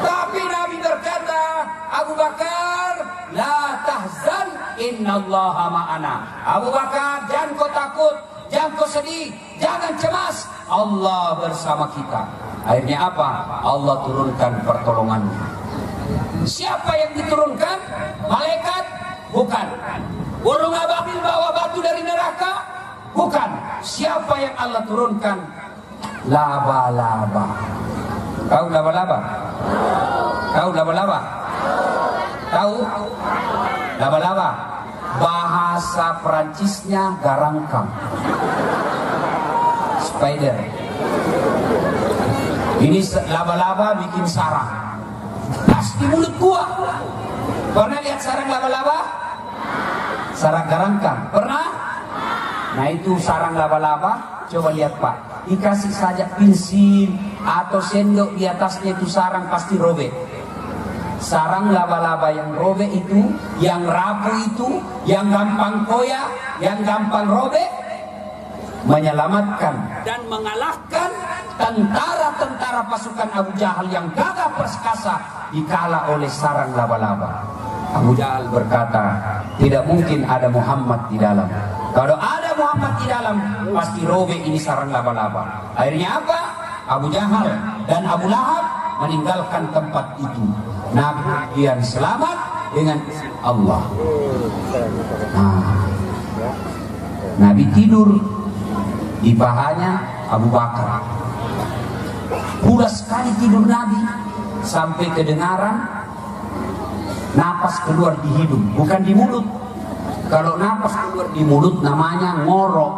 Tapi Nabi berkata, Abu Bakar, la tahzan, innallaha ma'ana. Abu Bakar, jangan kau takut, jangan kau sedih, jangan cemas, Allah bersama kita. Akhirnya apa? Allah turunkan pertolongannya. Siapa yang diturunkan? Malaikat? Bukan. Burung ababil bawa batu dari neraka? Bukan. Siapa yang Allah turunkan? Laba-laba. Tahu laba-laba? Tahu laba-laba? Tahu? Laba-laba. Bahasa Perancisnya garangkang. Spider. Ini laba-laba bikin sarang. Pas di mulut gua. Pernah lihat sarang laba-laba? Sarang garangkang. Pernah? Nah itu sarang laba-laba. Coba lihat Pak. Dikasih saja pensil atau sendok di atasnya itu sarang pasti robek. Sarang laba-laba yang robek itu, yang rapuh itu, yang gampang koyak, yang gampang robek, menyelamatkan dan mengalahkan tentara-tentara pasukan Abu Jahal yang gagah perkasa dikala oleh sarang laba-laba. Abu Jahal berkata, tidak mungkin ada Muhammad di dalam. Kalau ada Muhammad di dalam, pasti robek ini sarang laba-laba. Akhirnya apa? Abu Jahal dan Abu Lahab meninggalkan tempat itu. Nabi yang selamat dengan Allah. Nah, Nabi tidur di pahanya Abu Bakar. Pulas sekali tidur Nabi sampai kedengaran napas keluar di hidung, bukan di mulut. Kalau napas keluar di mulut namanya ngorok.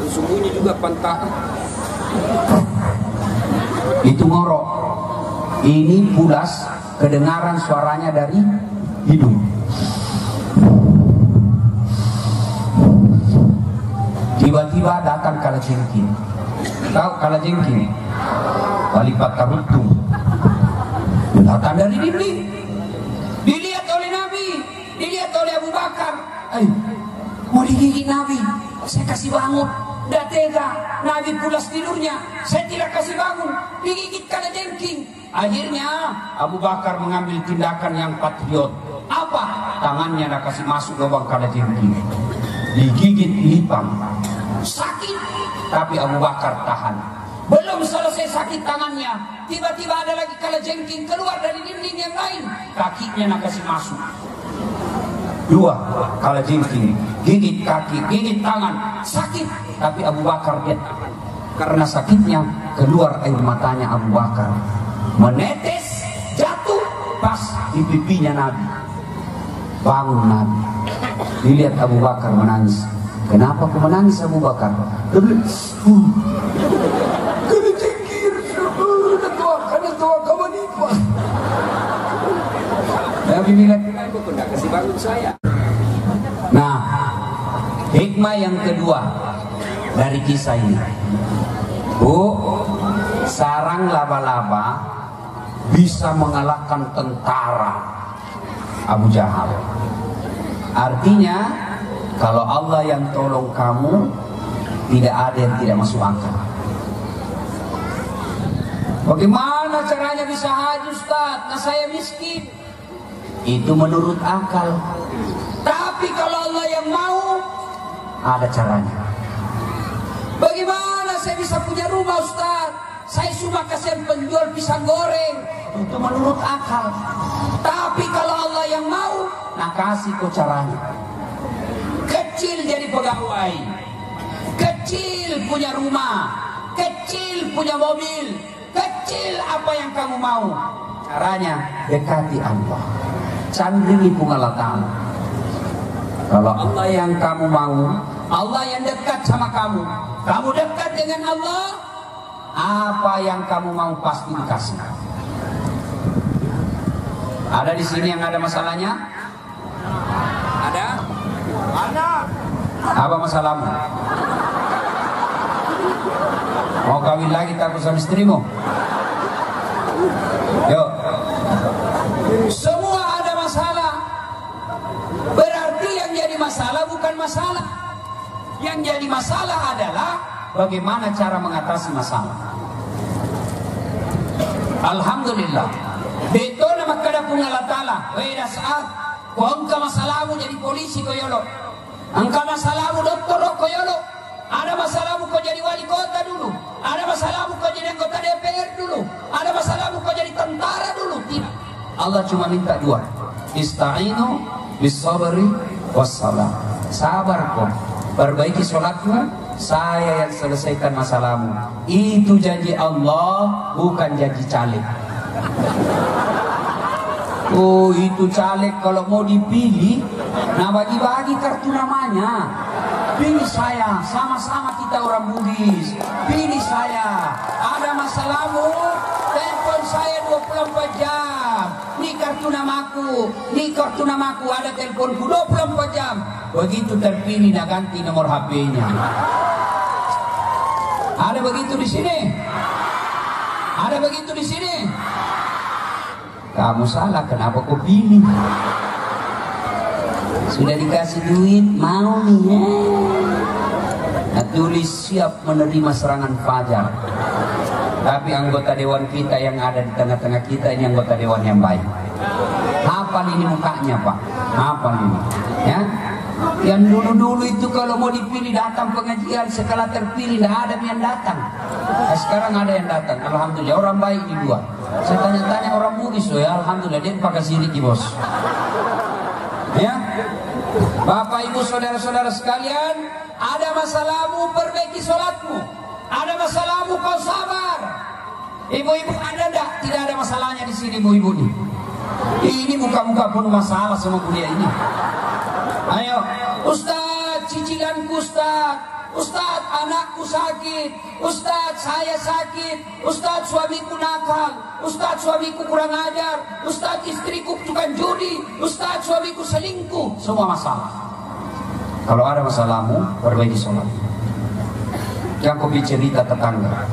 Sungguhnya juga pantat. Itu ngorok. Ini pulas kedengaran suaranya dari hidung. Tiba-tiba datang kalajengking. Tahu kalajengking? Walipat tarutung. Datang dari dinding. Dilihat oleh Nabi, dilihat oleh Abu Bakar. Mau digigit Nabi, saya kasih bangun. Tidak tega, Nabi pulas tidurnya, saya tidak kasih bangun, digigit kalajengking. Akhirnya Abu Bakar mengambil tindakan yang patriot. Apa? Tangannya nak kasih masuk lubang kalajengking, digigit lipang. Sakit, tapi Abu Bakar tahan. Belum selesai sakit tangannya, tiba-tiba ada lagi kalajengking keluar dari dinding yang lain, kakinya nak kasih masuk. Dua kalajengking, gigit kaki, gigit tangan, sakit. Tapi Abu Bakar dia tahan. Karena sakitnya keluar air matanya Abu Bakar, menetes, jatuh pas di pipinya Nabi. Bangun Nabi, dilihat Abu Bakar menangis. Kenapa kau menangis Abu Bakar? Nabi bilang, aku tidak kasih bangun saya. Nah, hikmah yang kedua dari kisah ini, sarang laba-laba bisa mengalahkan tentara Abu Jahal. Artinya, kalau Allah yang tolong kamu, tidak ada yang tidak masuk akal. Bagaimana caranya bisa haji Ustaz? Nah saya miskin. Itu menurut akal. Tapi kalau Allah yang mau, ada caranya. Bagaimana saya bisa punya rumah Ustaz? Saya cuma kasihan penjual pisang goreng. Itu menurut akal. Tapi kalau Allah yang mau, nah kasih kau caranya. Kecil jadi pegawai, kecil punya rumah, kecil punya mobil, kecil apa yang kamu mau. Caranya dekati Allah, candringi Allah Ta'ala. Kalau Allah yang kamu mau, Allah yang dekat sama kamu, kamu dekat dengan Allah, apa yang kamu mau pasti dikasih. Ada di sini yang ada masalahnya? Ada? Ada. Apa masalahmu? Mau kawin lagi takut sama istrimu? Yuk. Semua ada masalah. Berarti yang jadi masalah bukan masalah. Yang jadi masalah adalah bagaimana cara mengatasi masalah. Alhamdulillah. Beto nama kada punga latala. Weda saat ko angka masalahmu jadi polisi ko yolo. Angka masalahmu doktor ko yolo. Ada masalahmu ko jadi wali kota dulu. Ada masalahmu ko jadi anggota DPR dulu. Ada masalahmu ko jadi tentara dulu. Tidak. Allah cuma minta dua. Ista'inu bis-sabri was-salah. Sabar kau. Perbaiki sholatmu, saya yang selesaikan masalahmu. Itu janji Allah, bukan janji caleg. Oh, itu caleg kalau mau dipilih, nah bagi-bagi kartu namanya. Pilih saya, sama-sama kita orang Bugis. Pilih saya. Ada masalahmu, telepon saya 24 jam. Ini kartu namaku, ini kartu namaku, ada teleponku 24 jam. Begitu terpilih, dah ganti nomor HP-nya. Ada begitu di sini? Ada begitu di sini? Kamu salah, kenapa kau pilih? Sudah dikasih duit, mau nih ya? Nah, tulis siap menerima serangan fajar. Tapi anggota dewan kita yang ada di tengah-tengah kita ini anggota dewan yang baik. Hafal ini mukanya Pak, hafal ini. Ya, yang dulu-dulu itu kalau mau dipilih datang pengajian, sekala terpilih tidak ada yang datang. Nah, sekarang ada yang datang, alhamdulillah orang baik di dua. Saya tanya-tanya orang Bugis loh ya, alhamdulillah dia pakai sirik bos. Ya, Bapak Ibu saudara-saudara sekalian, ada masalahmu perbaiki sholatmu, ada masalahmu kau sabar. Ibu-ibu ada enggak? Tidak ada masalahnya di sini ibu-ibu nih. Ini muka-muka pun masalah sama kuliah ini. Ayo, Ustaz, cicilanku Ustaz. Ustaz, anakku sakit. Ustaz, saya sakit. Ustaz, suamiku nakal. Ustaz, suamiku kurang ajar. Ustaz, istriku tukang judi. Ustaz, suamiku selingkuh. Semua masalah. Kalau ada masalahmu, perbaiki sholat. Jangan kau cerita tetangga.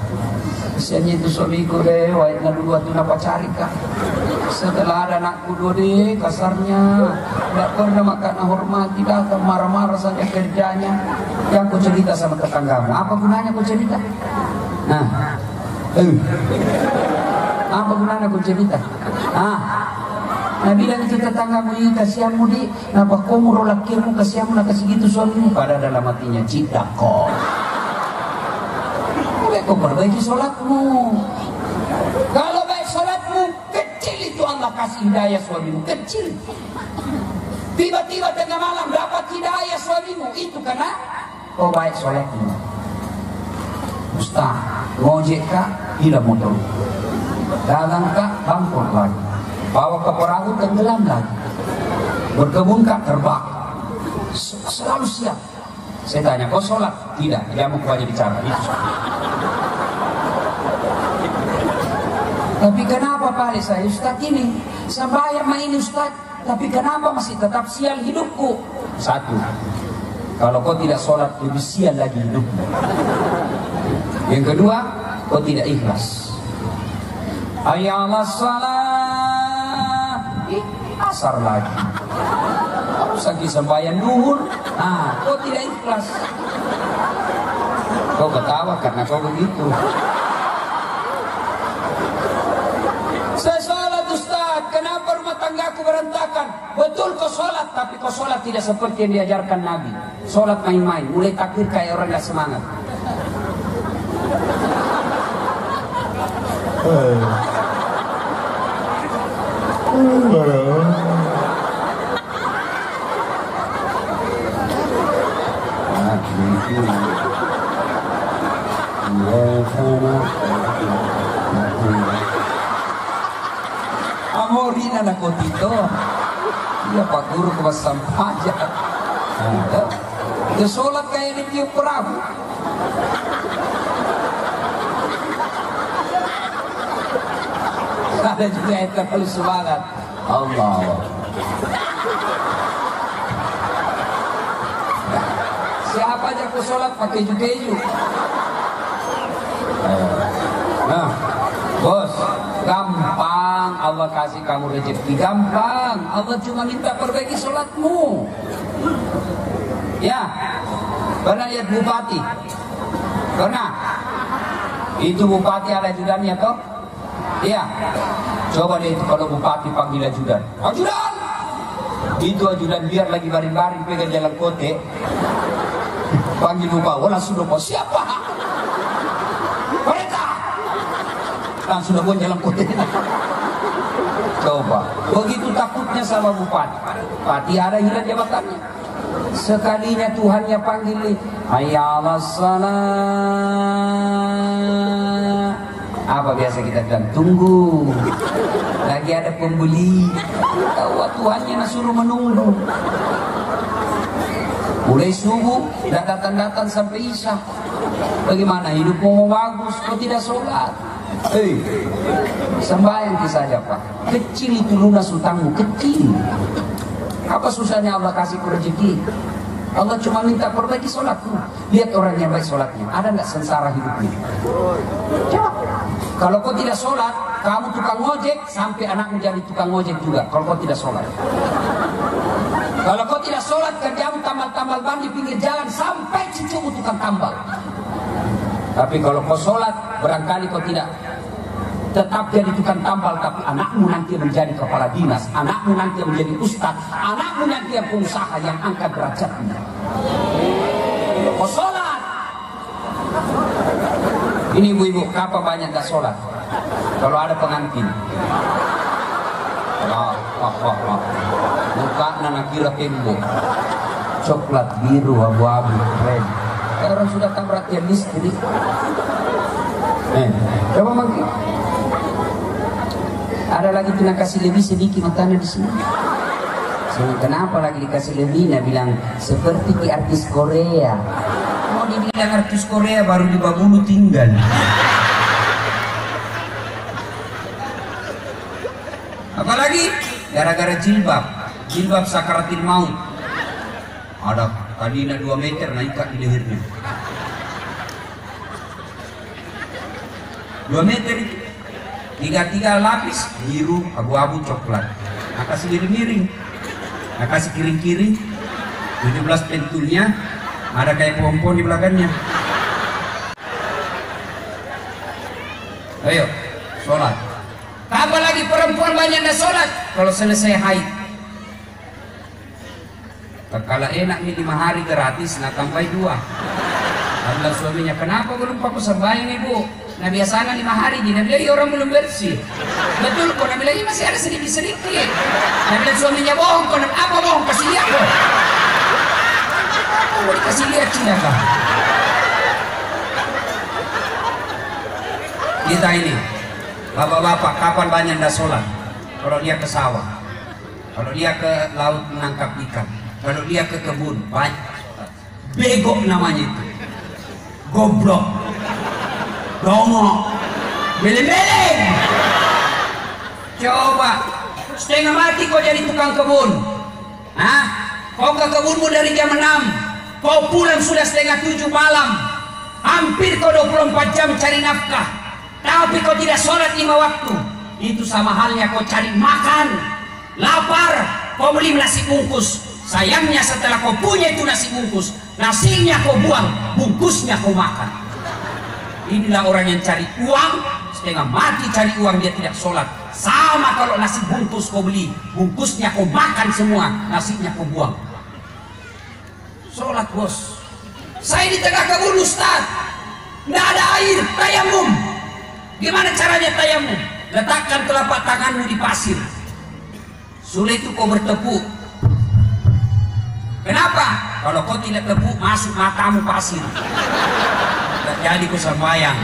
Kesiannya itu suamiku deh, waitnya dulu waktu nak pacari kak. Setelah ada anakku dua deh, kasarnya tidak pernah makan hormat, tidak akan marah-marah saja kerjanya. Yang kau cerita sama tetanggamu, apa gunanya kau cerita? Nah, apa gunanya kau cerita? Nah bilang itu tetanggamu ini kasihanmu di, napa kau murolakirmu kasihanmu nak kasih gitu suamimu? Pada dalam hatinya cinta kau. Kau perbaiki sholatmu. Kalau baik sholatmu, kecil itu Allah kasih hidayah suamimu, kecil. Tiba-tiba tengah malam dapat hidayah suamimu, itu karena kau baik sholatmu. Ustaz, ngojek kak, hilang motor. Dagang kak, bangkrut lagi. Bawa ke perahu, tenggelam lagi. Berkebun kak, terbakar. Selalu siap. Saya tanya, kau sholat? Tidak, dia mau aja bicara. Itu tapi kenapa Pak saya Ustaz ini? Saya main Ustaz, tapi kenapa masih tetap sial hidupku? Satu, kalau kau tidak sholat lebih sial lagi hidupmu. Yang kedua, kau tidak ikhlas. Ayalah salah, asar lagi. Sakit sembahyang duhur, kau tidak ikhlas. Kau ketawa karena kau begitu. Saya sholat Ustaz, kenapa rumah tanggaku berantakan? Betul kau sholat, tapi kau sholat tidak seperti yang diajarkan Nabi. Sholat main-main, mulai takbir kayak orang gak semangat. Amorina na kotito. Iya Pak Guru kebasan pajak. Dia sholat kayak di tiup perahu. Ada juga yang terlalu semangat. Allah. Siapa aja aku sholat pakai keju. Nah, bos, gampang Allah kasih kamu rezeki, gampang. Allah cuma minta perbaiki sholatmu. Ya, pernah lihat bupati? Pernah? Itu bupati ada ajudannya toh? Iya. Coba deh itu kalau bupati panggil ajudan. Ajudan! Itu ajudan biar lagi baring-baring pegang jalan kote. Panggil bupati, wala sudah kau siapa? Mereka! Langsung sudah jalan kote. Coba, begitu takutnya sama bupati. Bupati ada hilang jabatannya. Sekalinya Tuhannya panggil, hayya salat. Apa biasa kita bilang? Tunggu, lagi ada pembeli. Tahu Tuhannya suruh menunggu. Mulai subuh, tidak datang-datang sampai isya. Bagaimana hidupmu mau bagus, kau tidak sholat? Sembahyang saja Pak. Kecil itu lunas utangmu, kecil. Apa susahnya Allah kasih rezeki? Allah cuma minta perbaiki sholatmu. Lihat orang yang baik sholatnya, ada nggak sengsara hidupnya? Coba. Kalau kau tidak sholat, kamu tukang ngojek sampai anakmu jadi tukang ngojek juga. Kalau kau tidak sholat. Kalau kau tidak sholat, kerjamu tambal-tambal ban di pinggir jalan sampai cucumu tukang tambal. Tapi kalau kau sholat, barangkali kau tidak tetap jadi tukang tambal, tapi anakmu nanti menjadi kepala dinas, anakmu nanti menjadi ustaz, anakmu nanti yang pengusaha yang angkat derajatnya. Kau sholat. Ini ibu-ibu, kenapa banyak gak sholat? Kalau ada pengantin, muka nana kira tembok, coklat biru abu-abu keren. Orang sudah tak perhatian listrik. Coba manggil. Ada lagi tuh nak kasih lebih sedikit matanya di sini. Kenapa lagi dikasih lebih? Nah bilang seperti di artis Korea. Mau dibilang artis Korea baru di Babulu tinggal. Apalagi gara-gara jilbab, jilbab sakaratil maut. Ada kadina 2 meter naikat di lehernya. 2 meter itu. 3 lapis biru, abu-abu, coklat. Nah kasih miring-miring, nah kasih kiring-kiring. 17 pentulnya, ada kayak pohon-pohon di belakangnya. Ayo, sholat. Apalagi perempuan banyak yang sholat kalau selesai haid. Kalau enak nih 5 hari gratis, nah tambah 2. Ada suaminya, kenapa belum pakai sembahyang ibu? Nah biasanya 5 hari di Nabi orang belum bersih. Betul kok Nabi lagi masih ada sedikit-sedikit. Nabi suaminya bohong, kok apa bohong? Kasih lihat kok. Oh, dikasih lihat Cina kah? Kita ini, bapak-bapak kapan banyak dah sholat? Kalau dia ke sawah, kalau dia ke laut menangkap ikan, kalau dia ke kebun, banyak. Bego namanya itu, goblok, dongok, beleng-beleng. Coba setengah mati kau jadi tukang kebun. Hah? Kau ke kebunmu dari jam 6, kau pulang sudah setengah 7 malam. Hampir kau 24 jam cari nafkah, tapi kau tidak sholat 5 waktu. Itu sama halnya kau cari makan, lapar, kau beli nasi bungkus. Sayangnya setelah kau punya itu nasi bungkus, nasinya kau buang, bungkusnya kau makan. Inilah orang yang cari uang, setengah mati cari uang, dia tidak sholat. Sama kalau nasi bungkus kau beli, bungkusnya kau makan semua, nasinya kau buang. Sholat bos. Saya di tengah kebun Ustaz, tidak ada air, tayamum. Gimana caranya tayamum? Letakkan telapak tanganmu di pasir. Sulit itu kau bertepuk. Kenapa? kalau kau tidak tepuk masuk matamu pasir. Tidak jadi kau sembahyang.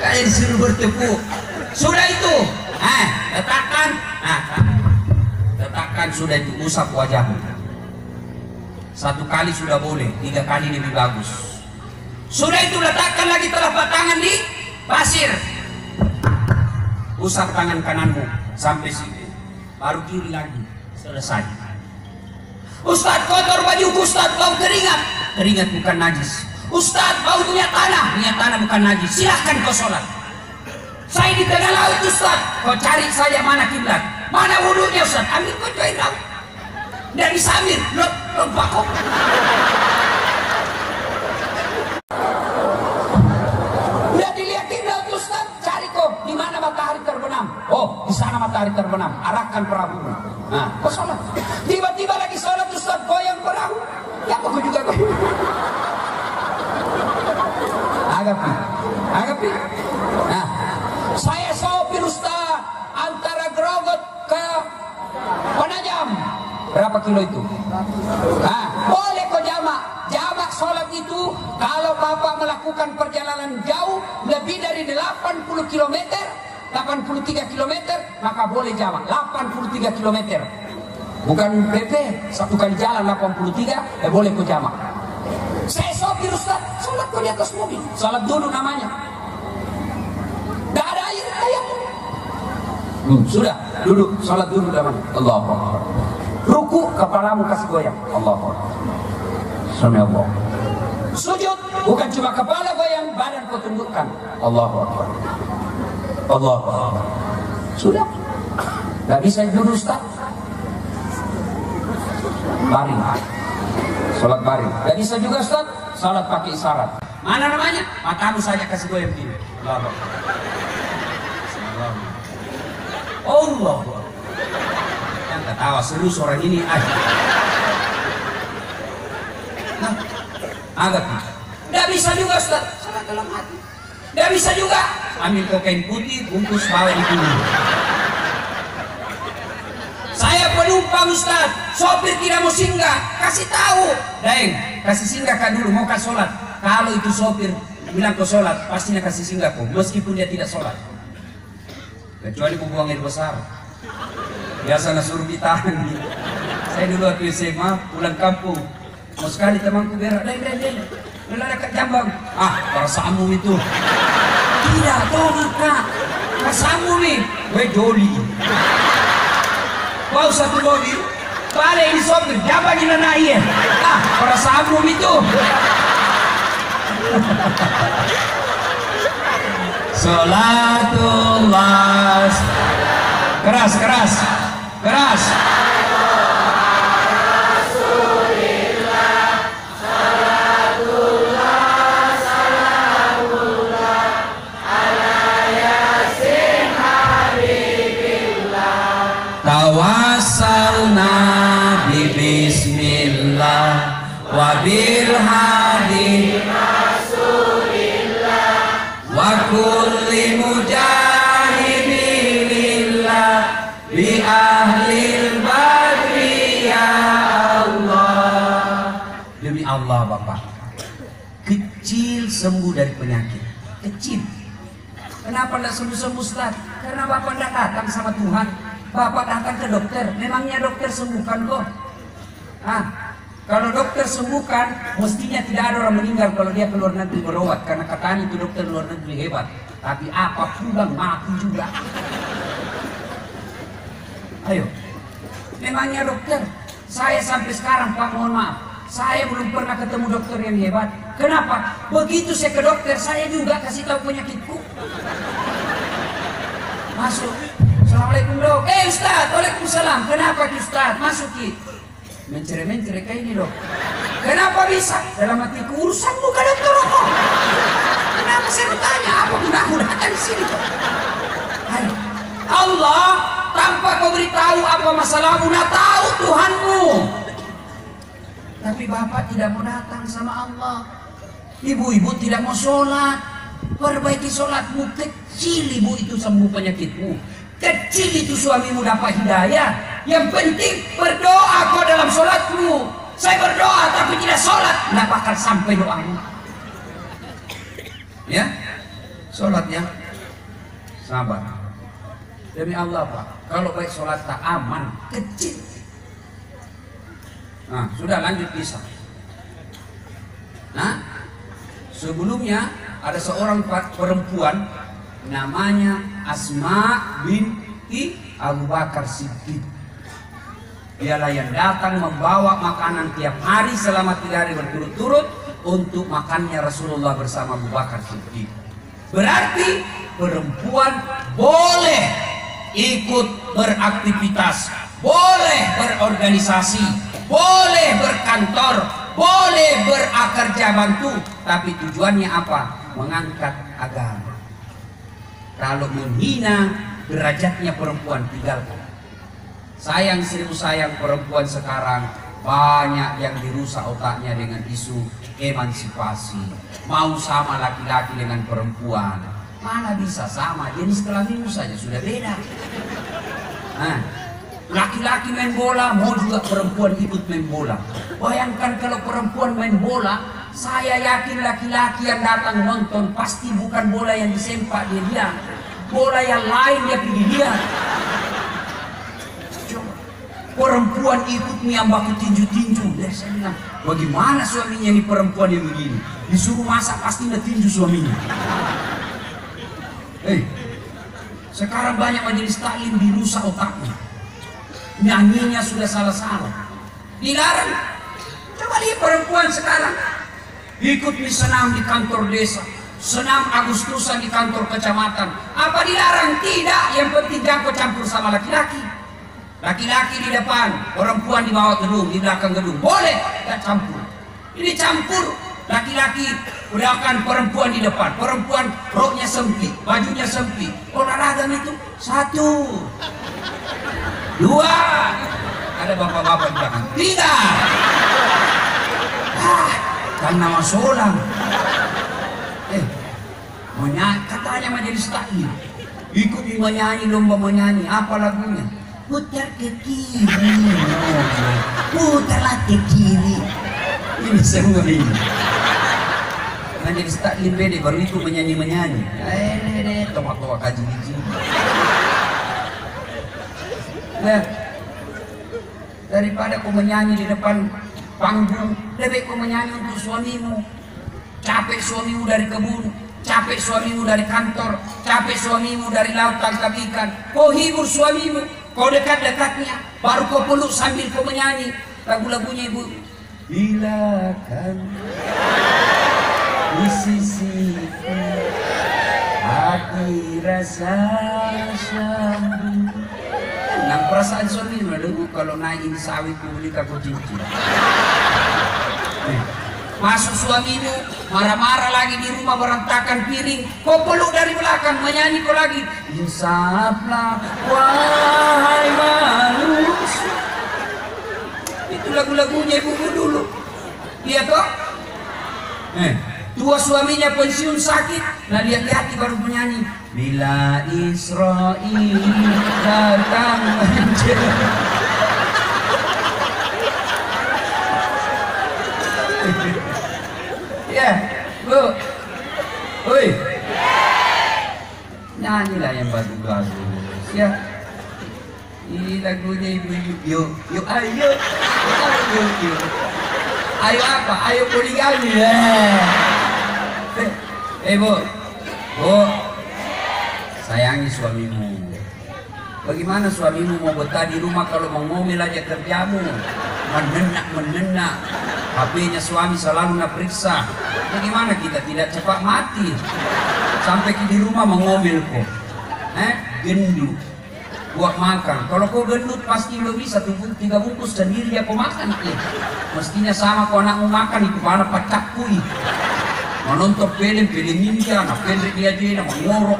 Kalian disuruh bertepuk. Sudah itu, letakkan, letakkan sudah itu, usap wajahmu. 1 kali sudah boleh, 3 kali lebih bagus. Sudah itu letakkan lagi telapak tangan di pasir. Usap tangan kananmu sampai situ, baru kiri lagi, selesai. Ustaz, kotor bajuku, Ustaz, bau keringat. Keringat bukan najis. Ustaz, bau minyak tanah bukan najis. Silahkan kau sholat. Saya di tengah laut, Ustaz, kau cari saja mana kiblat, mana wudhunya, Ustaz, ambil kau cuai laut. Dari samir, lompat kok. Udah dilihat kiblat, Ustaz, cari kok di mana matahari terbenam. Oh, di sana matahari terbenam. Arahkan perahu. Nah, kau sholat. Tiba-tiba lagi sholat, Ustaz, goyang perahu. Ya, aku juga goyang. Agapi. Nah, saya sopir, Ustaz, antara Grogot ke Penajam. Berapa kilo itu? Boleh kok jamak sholat itu kalau Bapak melakukan perjalanan jauh lebih dari 80 km, 83 km, maka boleh jamak 83 km. Bukan PP, 1 kali jalan 83, boleh kok jamak. Saya sopir, Ustaz, sholat kok di atas mobil. Sholat dulu namanya. Gak ada air kayak. Sudah, duduk, sholat dulu namanya. Allahu Akbar. Ruku, kepalamu kasih goyang. Allahu Akbar. Sami Allah. Sujud, bukan cuma kepala goyang, badan kau tundukkan. Allahu Akbar. Allahu Akbar. Sudah. Gak bisa duduk, Ustaz. Baring. Sholat baring. Gak bisa juga, Ustaz. Sholat pakai isyarat. Mana namanya? Matamu saja kasih goyang begini. Allahu Akbar. Allah. Yang ketawa serius orang ini. Nah, agak. Gak bisa juga, Ustaz. Sholat dalam hati. Gak bisa juga. Ambil kain putih, bungkus bawa di dulu. Saya penumpang, Ustaz, sopir tidak mau singgah, kasih tahu, Daeng, kasih singgah kan dulu, mau kan sholat. Kalau itu sopir bilang kau sholat, pastinya kasih singgah kau, meskipun dia tidak sholat. Kecuali kau buang air besar, biasa suruh ditahan. Saya dulu waktu SMA pulang kampung, mau sekali temanku berak, Daeng, belah dekat Jambang. Para samu itu. Tidak, tolong Kak, para samu nih, gue joli. Kau satu mobil, balik ini sopir, jangan gila naik. Para sabun itu. Salatullah. Keras. Tawassalna bi bismillah wa bil hadi rasulillah wa kulli mujahidillah bi ahlil badri ya Allah. Demi Allah, Bapak, kecil sembuh dari penyakit, kecil. Kenapa tidak sembuh-sembuh, Ustaz? Karena Bapak tidak datang sama Tuhan. Bapak datang ke dokter, memangnya dokter sembuhkan kok? Kalau dokter sembuhkan, mestinya tidak ada orang meninggal kalau dia keluar negeri berobat, karena katanya itu dokter luar negeri hebat. Tapi apa pulang mati juga. Ayo, memangnya dokter? Saya sampai sekarang, Pak, mohon maaf, saya belum pernah ketemu dokter yang hebat. Kenapa? Begitu saya ke dokter, saya juga kasih tahu penyakitku. Masuk. Assalamualaikum, Dok. Ustaz, waalaikumsalam. Kenapa Ustaz? Masuk Ki. Mencere-mencere kayak ini, Dok. Kenapa bisa? Dalam hatiku, urusan bukan dokter kok. Kenapa saya bertanya? Apa gunaku datang di sini, Dok? Ayo. Allah tanpa kau beritahu apa masalahmu, nak tahu Tuhanmu. Tapi Bapak tidak mau datang sama Allah. Ibu-ibu tidak mau sholat. Perbaiki sholatmu. Kecil ibu itu sembuh penyakitmu. Kecil itu suamimu dapat hidayah. Yang penting berdoa kau dalam sholatmu. Saya berdoa tapi tidak sholat, nggak bakal sampai doamu. Ya, sholatnya sabar. Demi Allah Pak, kalau baik sholat tak aman, kecil. Nah, sudah lanjut kisah. Nah, sebelumnya ada seorang perempuan namanya Asma binti Abu Bakar Siddiq. Dialah yang datang membawa makanan tiap hari selama 3 hari berturut-turut untuk makannya Rasulullah bersama Abu Bakar Siddiq. Berarti perempuan boleh ikut beraktivitas, boleh berorganisasi, boleh berkantor, boleh berkerja bantu, tapi tujuannya apa? Mengangkat agama. Kalau menghina derajatnya perempuan, tinggalkan. Sayang seribu sayang perempuan sekarang banyak yang dirusak otaknya dengan isu emansipasi. Mau sama laki-laki dengan perempuan. Mana bisa sama, jenis kelaminmu saja sudah beda. Nah, laki-laki main bola, mau juga perempuan ikut main bola. Bayangkan kalau perempuan main bola, saya yakin laki-laki yang datang nonton pasti bukan bola yang disempak dia, bola yang lain dia pilih dia. Perempuan ikut miambaki tinju-tinju. Ya, saya bilang, bagaimana suaminya ini perempuan yang begini? Disuruh masak pasti nggak tinju suaminya. Sekarang banyak majelis taklim dirusak otaknya. Nyanyinya sudah salah-salah. Dilarang. Coba lihat perempuan sekarang. Ikut di senam di kantor desa. Senam Agustusan di kantor kecamatan. Apa dilarang? Tidak. Yang penting jangan campur sama laki-laki. Laki-laki di depan, perempuan di bawah gedung, di belakang gedung. Boleh, tidak campur. Ini campur. Laki-laki udahakan perempuan di depan. Perempuan roknya sempit, bajunya sempit. Olahraga itu 1, 2. Ada bapak-bapak di belakang. 3. Kan nama solang. Katanya majelis taklim. Ikut menyanyi, lomba menyanyi. Apa lagunya? Putar ke kiri, putarlah ke kiri. Ini semua ini. Majelis taklim beda baru itu menyanyi-menyanyi. Tomak-tomak kaji biji. Nah, daripada kau menyanyi di depan panggung, lebih kau menyanyi untuk suamimu. Capek suamimu dari kebun, capek suamimu dari kantor, capek suamimu dari laut tangkap ikan. Kau hibur suamimu, kau dekat-dekatnya, baru kau peluk sambil kau menyanyi lagu-lagunya ibu. Bila kan di sisi hati rasa sambil. Nah, perasaan suami dulu kalau naikin sawit beli kaku cincin. Masuk suamimu marah-marah lagi di rumah berantakan piring, kau peluk dari belakang menyanyi kau lagi. Insaflah wahai manusia. Itu lagu-lagunya ibu dulu. Iya toh? Tua suaminya pensiun sakit, nah dia hati baru menyanyi. Bila Israel datang ya, Bu. Woi. Nyanyilah yang bagus-bagus ya. Ini lagunya ibu-ibu. Yuk, ayo. Ayo apa? Ayo poligami ya. Bu. Sayangi suamimu. Bagaimana suamimu mau betah di rumah kalau mau ngomel aja kerjamu? Menenak. HP-nya suami selalu nak periksa. Bagaimana kita tidak cepat mati? Sampai di rumah mengomel kok. Gendut. Buat makan. Kalau kau gendut pasti lo bisa 3 bungkus sendiri ya kau makan. Mestinya sama kau anakmu makan itu mana pacakui. Menonton film India, nak pendek dia aja, nak mengorok.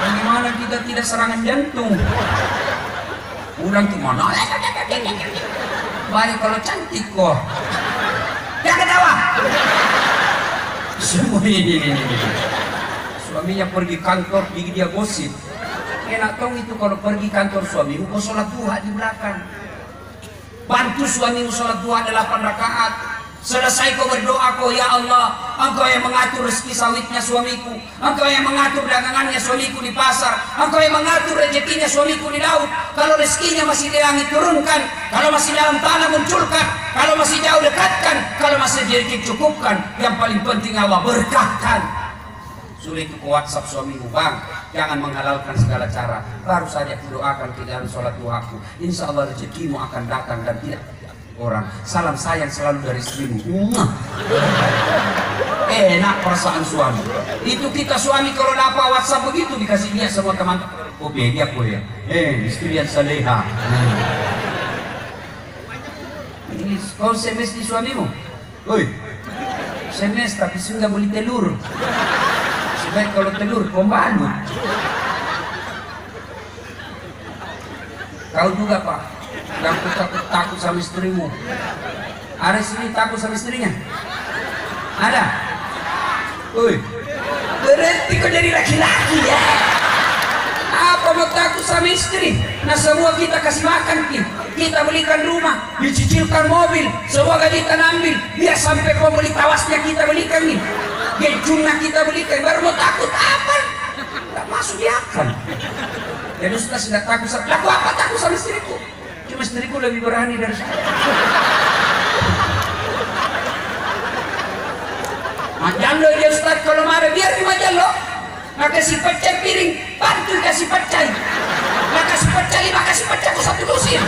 Bagaimana kita tidak serangan jantung? Ulang tuh mana? Baik kalau cantik kok. Jangan ketawa. Semua ini. Suaminya pergi kantor, dia gosip. Enak tahu itu kalau pergi kantor suamimu, kau sholat duha di belakang. Bantu suamimu sholat duha 8 rakaat. Selesai kau berdoa, kau ya Allah, Engkau yang mengatur rezeki sawitnya suamiku, Engkau yang mengatur dagangannya suamiku di pasar, Engkau yang mengatur rezekinya suamiku di laut. Kalau rezekinya masih di langit turunkan, kalau masih dalam tanah munculkan, kalau masih jauh dekatkan, kalau masih sedikit cukupkan. Yang paling penting Allah berkahkan. Sudah itu ke WhatsApp suamimu, bang, jangan menghalalkan segala cara. Baru saja kudoakan ke dalam sholat duhaku, insya Allah rezekimu akan datang dan tidak orang. Salam sayang selalu dari istrimu. Enak perasaan suami. Itu kita suami kalau dapat WhatsApp begitu dikasih dia semua teman. Oh beda aku ya. Istri yang saleha. Ini kau SMS di suamimu. Oi. SMS tapi sudah beli telur. Sebaik kalau telur kau balut. Kau juga Pak. Yang takut sama istrimu. Ada sini takut sama istrinya? Ada? Woi, berhenti kau jadi laki-laki ya. Apa mau takut sama istri? Nah semua kita kasih makan kita belikan rumah, dicicilkan mobil, semua gaji kita ambil. Biar sampai kau beli tawasnya kita belikan nih, gejungnya kita belikan. Baru mau takut apa? Gak masuk di akal. Jadi sudah takut sama. Laku apa takut sama istriku? Cuma istriku lebih berani dari saya. Majalo dia Ustaz kalau marah biar di majalo. Nggak kasih pecah piring, bantu kasih pecah. Nggak kasih pecah 5 kasih pecah ke 1 lusin.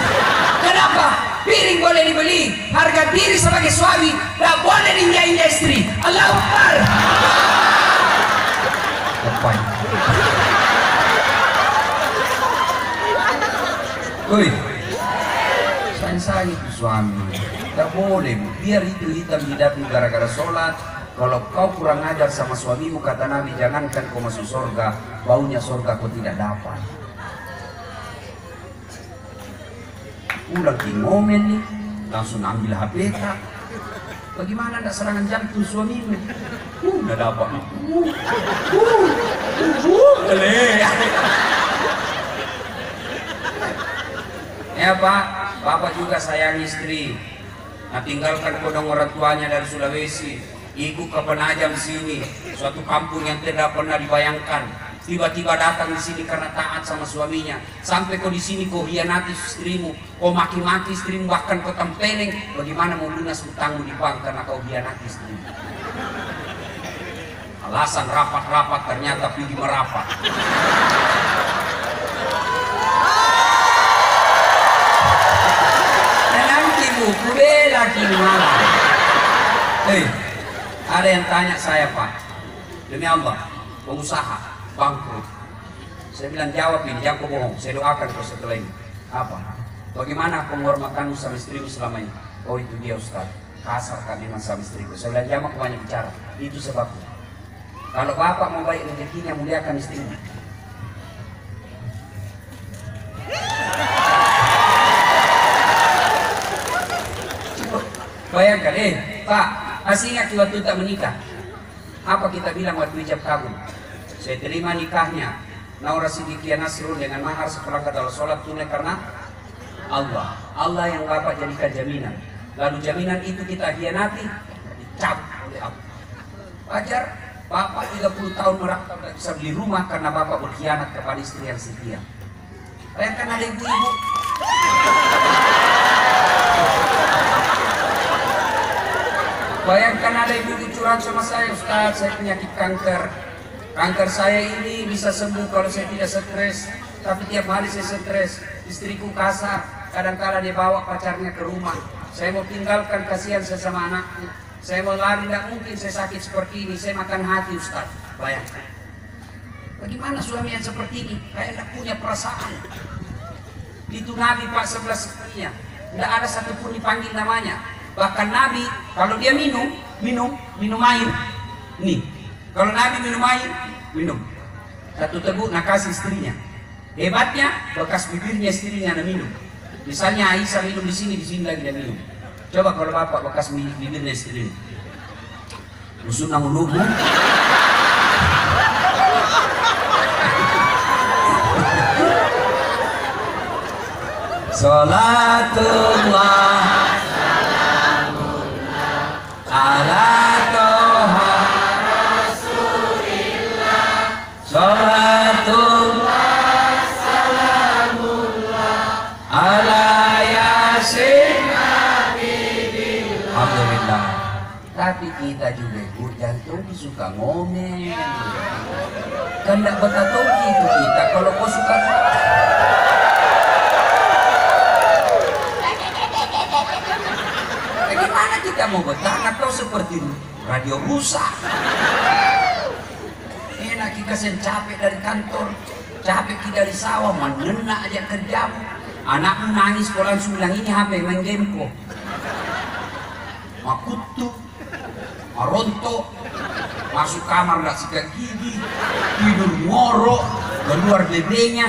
Kenapa? Piring boleh dibeli, harga diri sebagai suami nggak boleh diinjak-injak istri. Allahu Akbar. Apa? Woi. Sayang itu suami, tak boleh. Biar itu hitam di dapur gara-gara sholat. Kalau kau kurang ajar sama suamimu, kata Nabi, jangankan kau masuk surga, baunya surga kau tidak dapat. Udah ngomel nih, langsung ambil HP tak. Bagaimana ada serangan jantung suamimu? Udah dapat. Ya Pak, Bapak juga sayang istri. Nah tinggalkan kodong orang tuanya dari Sulawesi, ikut ke Penajam sini, suatu kampung yang tidak pernah dibayangkan. Tiba-tiba datang di sini karena taat sama suaminya. Sampai kau di sini kau hianati istrimu, kau maki-maki istrimu, bahkan kau tempeleng. Bagaimana mau lunas hutangmu di bank karena kau hianati istrimu? Alasan rapat-rapat ternyata pergi merapat. Kubela kini malam. Ada yang tanya saya Pak, demi Allah, pengusaha bangkrut. Saya bilang jawab ini, jangan bohong. Saya doakan kau setelah ini. Apa? Bagaimana penghormatanmu sama istrimu selama ini? Oh itu dia Ustaz, kasar kan memang sama istriku. Saya bilang jangan banyak bicara. Itu sebabnya. Kalau Bapak mau baik rezekinya, muliakan istrimu. Bayangkan, Pak, masih ingat waktu kita menikah? Apa kita bilang waktu ijab kabul? Saya terima nikahnya, Naura Siddiqiyah Nasrul dengan mahar seperangkat dalam sholat tunai karena Allah. Allah yang Bapak jadikan jaminan. Lalu jaminan itu kita hianati, dicabut oleh Allah. Wajar, Bapak 30 tahun merantau tidak bisa beli rumah karena Bapak berkhianat kepada istri yang setia. Bayangkan ada ibu-ibu. Bayangkan ada ibu curhat sama saya, Ustaz, saya penyakit kanker. Kanker saya ini bisa sembuh kalau saya tidak stres. Tapi tiap hari saya stres. Istriku kasar, kadang-kadang dia bawa pacarnya ke rumah. Saya mau tinggalkan, kasihan saya sama anakku. Saya mau lari, tidak mungkin saya sakit seperti ini. Saya makan hati, Ustaz. Bayangkan. Bagaimana suami yang seperti ini? Kayak tidak punya perasaan. Itu Nabi Pak 11 istrinya. Tidak ada satupun dipanggil namanya. Bahkan Nabi kalau dia minum air nih, kalau Nabi minum air, minum satu teguk nak kasih istrinya. Hebatnya bekas bibirnya istrinya nak minum. Misalnya Aisyah minum di sini lagi dia minum. Coba kalau Bapak bekas bibirnya istrinya. Rusun nang lugu. Salatullah ala toha Rasulillah. Salatullah salamullah ala yasin habibillah. Alhamdulillah. Tapi kita juga jantung suka ngomel. Kan tidak bertato gitu kita kalau kau suka. Bagaimana kita mau bertahan atau seperti radio rusak? Enak kita capek dari kantor, capek kita dari sawah, menena aja kerja. Anakmu nangis kalau langsung bilang ini HP main game kok. Makutu, marontok, masuk kamar nggak sikat gigi, tidur ngorok, keluar bebeknya.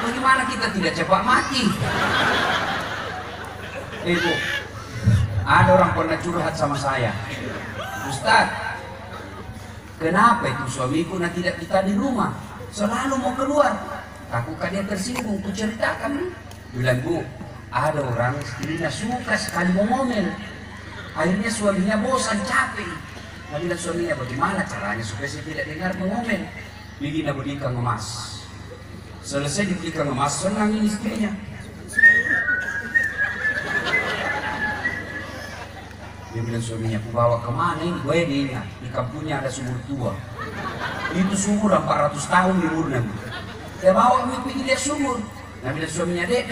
Bagaimana kita tidak cepat mati? Ibu, ada orang pernah curhat sama saya, Ustadz, kenapa itu suamiku tidak kita di rumah, selalu mau keluar, takutkan dia tersinggung. Ku ceritakan, bilang Bu, ada orang istrinya suka sekali mau ngomel, akhirnya suaminya bosan, capek. Nah, bilang suaminya, bagaimana caranya supaya saya tidak dengar mengomel? Bikin berikan emas. Selesai diberikan emas, senang ini istrinya. Dia bilang suaminya, aku bawa kemana ini? Gue di kampungnya ada sumur tua. Itu sumur 400 tahun di umurnya. Dia bawa pergi dia sumur. Nah bilang suaminya, dek,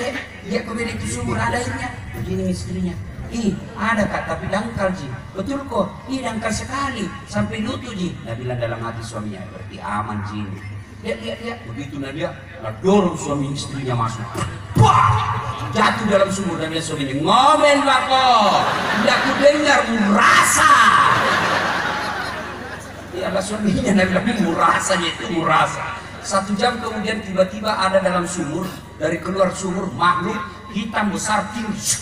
dia kembali itu sumur ada airnya. Begini istrinya, ih ada Kak, tapi dangkal Ji. Betul kok, ih dangkal sekali, sampai lutut Ji. Nah bilang dalam hati suaminya, berarti aman Ji. Lihat, begitu nah dia, nah dorong suami istrinya masuk. Wah! Jatuh dalam sumur dan dia suaminya ngomel bako, tidak ku dengar murasa. Ya Allah suaminya nabi murasanya itu murasa. 1 jam kemudian tiba-tiba ada dalam sumur, dari keluar sumur makhluk hitam besar tinggi.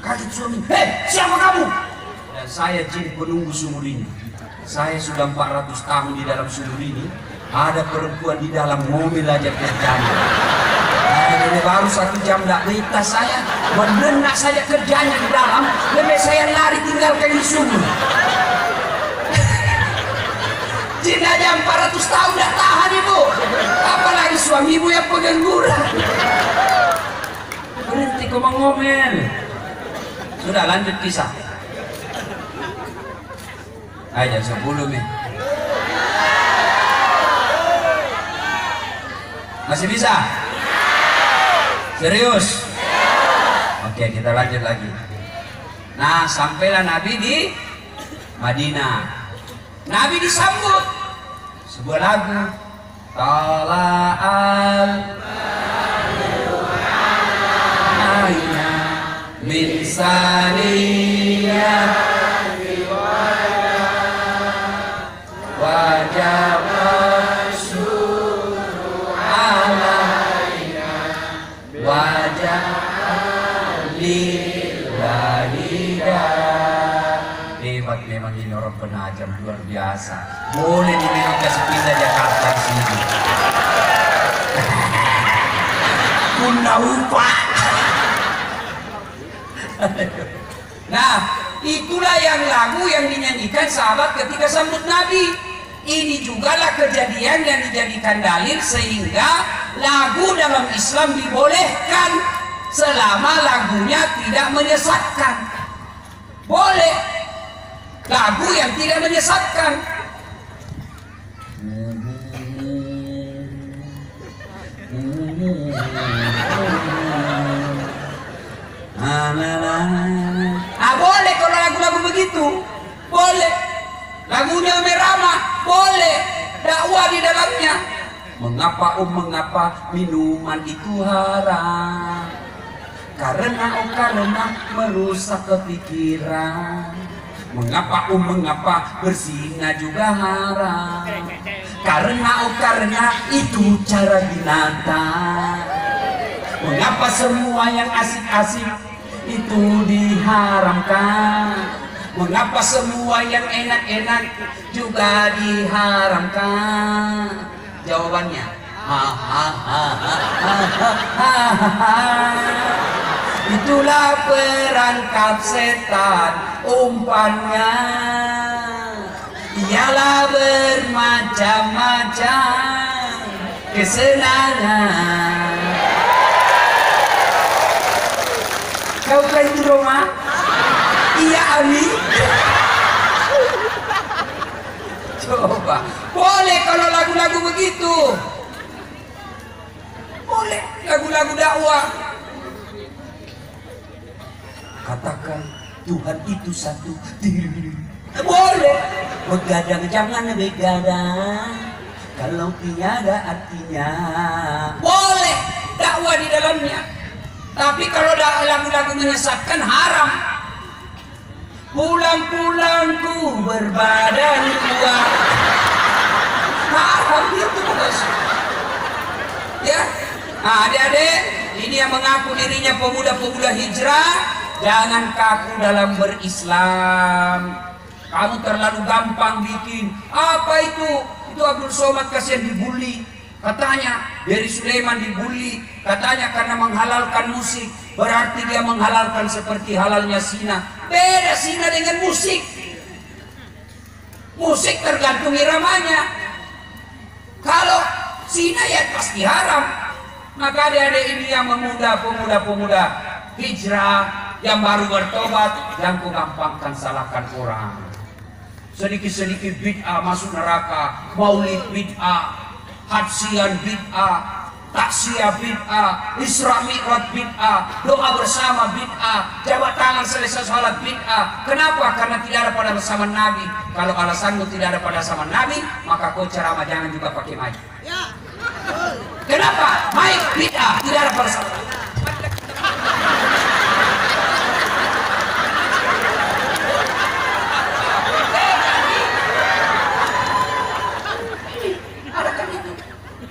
Kaget suami, hei siapa kamu? Dan saya jin penunggu sumur ini. Saya sudah 400 tahun di dalam sumur ini. Ada perempuan di dalam mobil aja kerjanya. Ini baru 1 jam tidak berita saya, mendenak saja kerjanya di dalam, lebih saya lari tinggalkan di sumur. Jin aja 400 tahun tidak tahan ibu, apalagi suamimu yang pegang gula. Berhenti kau mengomel. Sudah lanjut kisah. Aja 10 nih. Masih bisa? Serius? Oke, kita lanjut lagi. Nah, sampailah Nabi di Madinah. Nabi disambut sebuah lagu. Tala'al Aina min saniyah wajah hebat memang ini orang penajam luar biasa. Boleh diminum ke sepindah Jakarta di sini. Bunda upah. Nah, itulah yang lagu yang dinyanyikan sahabat ketika sambut Nabi. Ini jugalah kejadian yang dijadikan dalil sehingga lagu dalam Islam dibolehkan selama lagunya tidak menyesatkan. Boleh lagu yang tidak menyesatkan. Boleh kalau lagu-lagu begitu, boleh. Lagunya merama, boleh. Dakwah di dalamnya. Mengapa minuman itu haram? Karena merusak kepikiran. Mengapa berzina juga haram? Karena itu cara binatang. Mengapa semua yang asik-asik itu diharamkan? Mengapa semua yang enak-enak juga diharamkan? Jawabannya, itulah perangkap setan, umpannya ialah bermacam-macam kesenangan. Kau kan di rumah? Iya, Ali. Coba, boleh kalau lagu-lagu begitu. Boleh lagu-lagu dakwah. Katakan Tuhan itu satu. Boleh. Begadang jangan begadang kalau tiada artinya. Boleh dakwah di dalamnya. Tapi kalau lagu-lagu menyesatkan haram. Pulang-pulangku berbadan tua. Haram itu bos. Ya, nah, adik-adik, ini yang mengaku dirinya pemuda-pemuda hijrah, jangan kaku dalam berislam. Kamu terlalu gampang bikin. Apa itu? Itu Abdul Somad kasihan dibully. Katanya dari Sulaiman dibully. Katanya karena menghalalkan musik, berarti dia menghalalkan seperti halalnya zina. Beda zina dengan musik. Musik tergantung iramanya. Kalau zina ya pasti haram. Maka adik-adik ini yang pemuda-pemuda hijrah yang baru bertobat, jangan kau gampangkan salahkan orang. Sedikit-sedikit bid'ah masuk neraka, maulid bid'ah, hadsian bid'ah, taksiyah bid'ah, Isra Mi'raj bid'ah, doa bersama bid'ah, jabat tangan selesai sholat bid'ah. Kenapa? Karena tidak ada pada zaman Nabi. Kalau alasanmu tidak ada pada zaman Nabi, maka kau ceramah jangan juga pakai mic. Kenapa? Mic bid'ah, tidak ada pada zaman Nabi.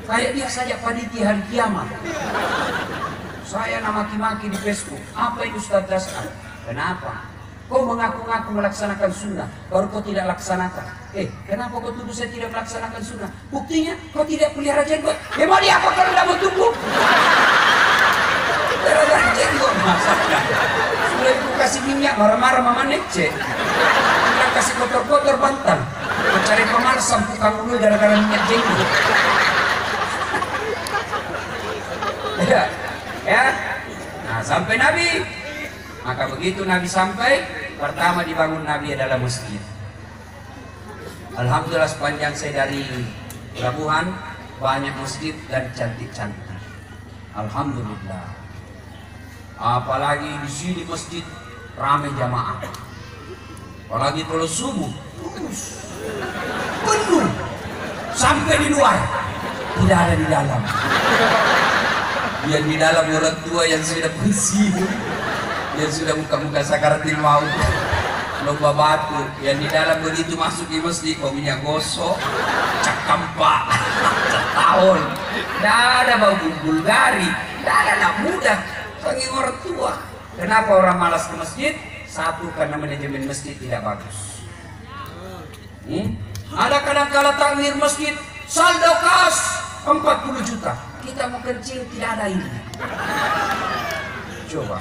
Kayak dia saja panitia hari kiamat. Saya maki-maki di Facebook. Apa itu Ustaz Dasar? Kenapa? Kau mengaku-ngaku melaksanakan sunnah, baru kau tidak laksanakan. Kenapa kau tuduh saya tidak melaksanakan sunnah? Buktinya kau tidak pelihara jenggot. Mau dia apa kalau tidak mau tumbuh? Pelihara jenggot masalah. Sudah aku kasih minyak marah-marah mama nece. Kita kasih kotor-kotor bantal. Mencari pemarsam tukang ulu gara-gara minyak jenggot. Ya. Nah, sampai Nabi. Maka begitu Nabi sampai, pertama dibangun Nabi adalah masjid. Alhamdulillah sepanjang saya dari Pelabuhan banyak masjid dan cantik-cantik. Alhamdulillah. Apalagi di sini masjid ramai jamaah. Apalagi kalau subuh penuh sampai di luar, tidak ada di dalam. Yang di dalam orang tua yang sudah pensiun, yang sudah muka-muka sakaratil maut, lomba batu. Yang di dalam begitu masuk di masjid, kau minyak gosok, cakampak, tahun, tidak ada bau Bulgari, tidak ada anak muda, panggil orang tua. Kenapa orang malas ke masjid? Satu, karena manajemen masjid tidak bagus. Ada kadang-kala takmir masjid, saldo kas 40 juta. Kita mau kencing tidak ada ini. Coba,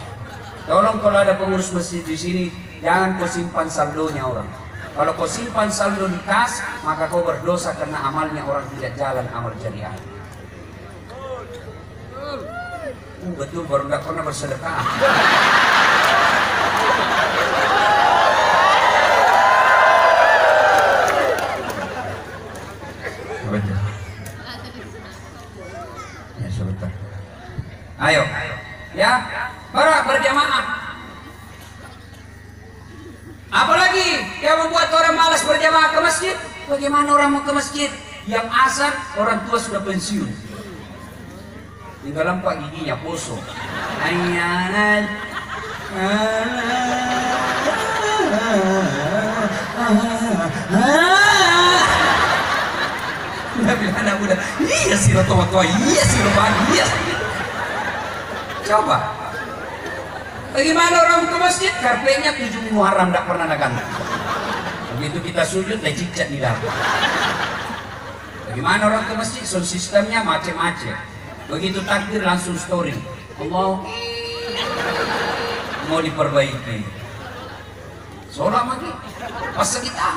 tolong kalau ada pengurus masjid di sini, jangan kau simpan saldonya orang. Kalau kau simpan saldo di kas, maka kau berdosa karena amalnya orang tidak jalan amal jariah. Betul, baru nggak pernah bersedekah. Ayo, ya, berjamaah. Apalagi yang membuat orang malas berjamaah ke masjid? Bagaimana orang mau ke masjid? Yang azan orang tua sudah pensiun, tinggal lempak giginya poso. Ayat. Anak muda, iya sih lo tua, iya sih lo bang, iya sih. Coba, Bagaimana orang ke masjid? Karpetnya 7 Muharram tidak pernah ganti. Begitu kita sujud, lecicet di dalam. Bagaimana orang ke masjid? Sound sistemnya macam-macam. Begitu takbir langsung story. Allah mau diperbaiki. Sholat lagi, pas kita.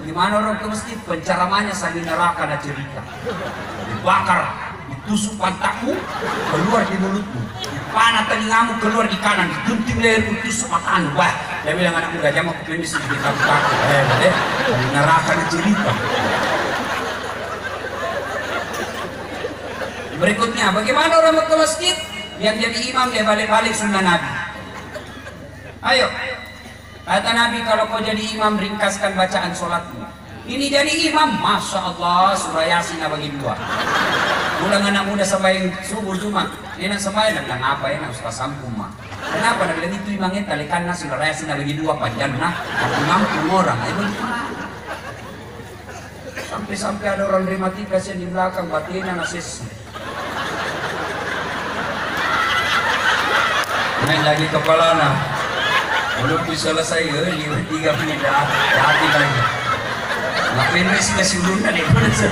Bagaimana orang ke masjid? Penceramannya sambil neraka dan cerita. Dibakar, ditusuk pantatmu, keluar di mulutmu. Dipanah telingamu, keluar di kanan. Digunting lehermu, ditusuk matamu. Wah, dia bilang anak muda jamak ini sedikit takut. Neraka dan cerita. Berikutnya, bagaimana orang ke masjid? Yang jadi imam dia balik-balik sunnah Nabi. Ayo, kata Nabi, kalau kau jadi imam ringkaskan bacaan sholatmu. Ini jadi imam, Masya Allah, surah Yasin bagi 2. Ulang anak muda sampai subuh cuma enak sampai dan bilang apa enak Ustaz sampung mah. Kenapa? Dia bilang itu imamnya talikanlah surah Yasin bagi 2 panjang nah, aku mampu orang. Sampai ada orang rematika yang di belakang batinnya nasis. Main lagi kepala nah. Belum bisa selesai ya, 3 menit dah hati lagi. Ngapain sih kasih ulungan itu?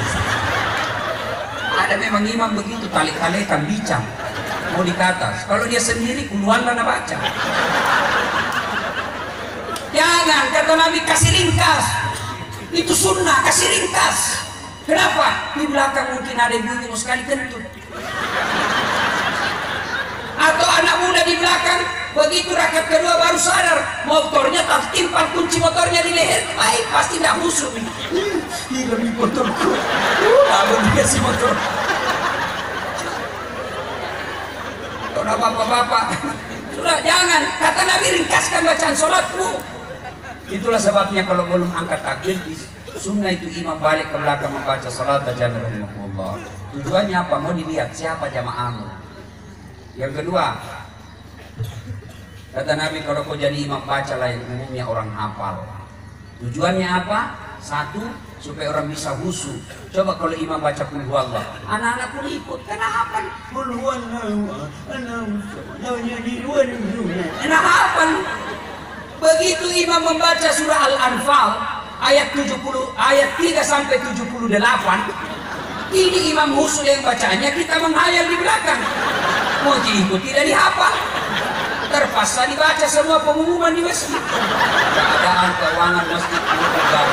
Ada memang imam begitu, talik-talikan bincang mau dikata. Kalau dia sendiri keluarlah nak baca. Jangan, kata Nabi, kasih ringkas. Itu sunnah, kasih ringkas. Kenapa? Di belakang mungkin ada ibu mau sekali kentut. Atau anak muda di belakang, begitu rakaat kedua baru sadar, motornya tak timpan kunci motornya di leher. Baik, pasti tidak musuh. Hilang di motorku. Abang dikasih motor. Kalau bapak-bapak, sudah jangan. Kata Nabi, ringkaskan bacaan sholatmu. Itulah sebabnya kalau belum angkat takbir, sunnah itu imam balik ke belakang membaca sholat bacaan rahimahullah. Tujuannya apa? Mau dilihat siapa jamaahmu. Yang kedua, kata Nabi, kalau kau jadi imam bacalah yang umumnya orang hafal. Tujuannya apa? 1, supaya orang bisa husu. Coba kalau imam baca qul huwallah, anak-anak pun ikut. Kenapa? Qul huwallah, enak hafal. Begitu imam membaca surah Al-Anfal ayat 70, ayat 3 sampai 78. Ini imam husu yang bacanya, kita menghayal di belakang. Mau diikuti dari hafal. Terpaksa dibaca semua pengumuman di masjid. Keadaan keuangan masjid berubah.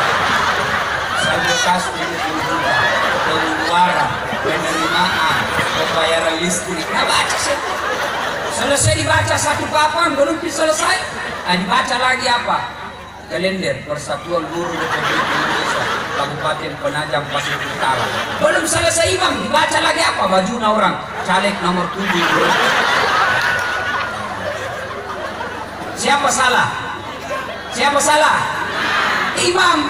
Saldo kas 70 juta, pengeluaran, penerimaan, pembayaran listrik. Nah, baca semua. Selesai dibaca satu papan, belum selesai. Nah, dibaca lagi apa? Kalender Persatuan Guru Republik Indonesia Kabupaten Penajam Pasir Utara. Belum selesai imam, dibaca lagi apa? Bajuna orang caleg nomor 7. Siapa salah? Siapa salah? Imam.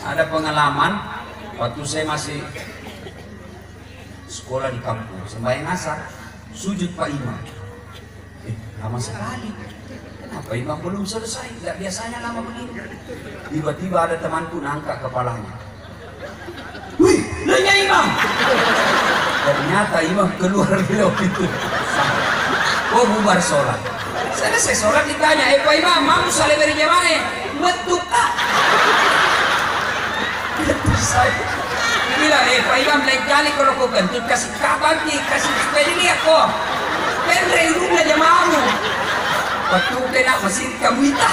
Ada pengalaman waktu saya masih sekolah di kampung, sembahyang asar, sujud Pak Imam. Lama sekali. Kenapa imam belum selesai? Tidak biasanya lama begini. Tiba-tiba ada temanku nangkak kepalanya. Wih, nanya imam. Ternyata imam keluar lewat itu. Oh, bubar sholat. Selesai sholat ditanya, Pak Imam, mau saling berjamaah? Betul tak? Betul saya. Bilang, Pak Imam, lain kali kalau kau kentut, kasih kabar, kasih supaya dilihat kok. Pendra hidupnya jamaahmu. Waktu kena mesin kamu itu.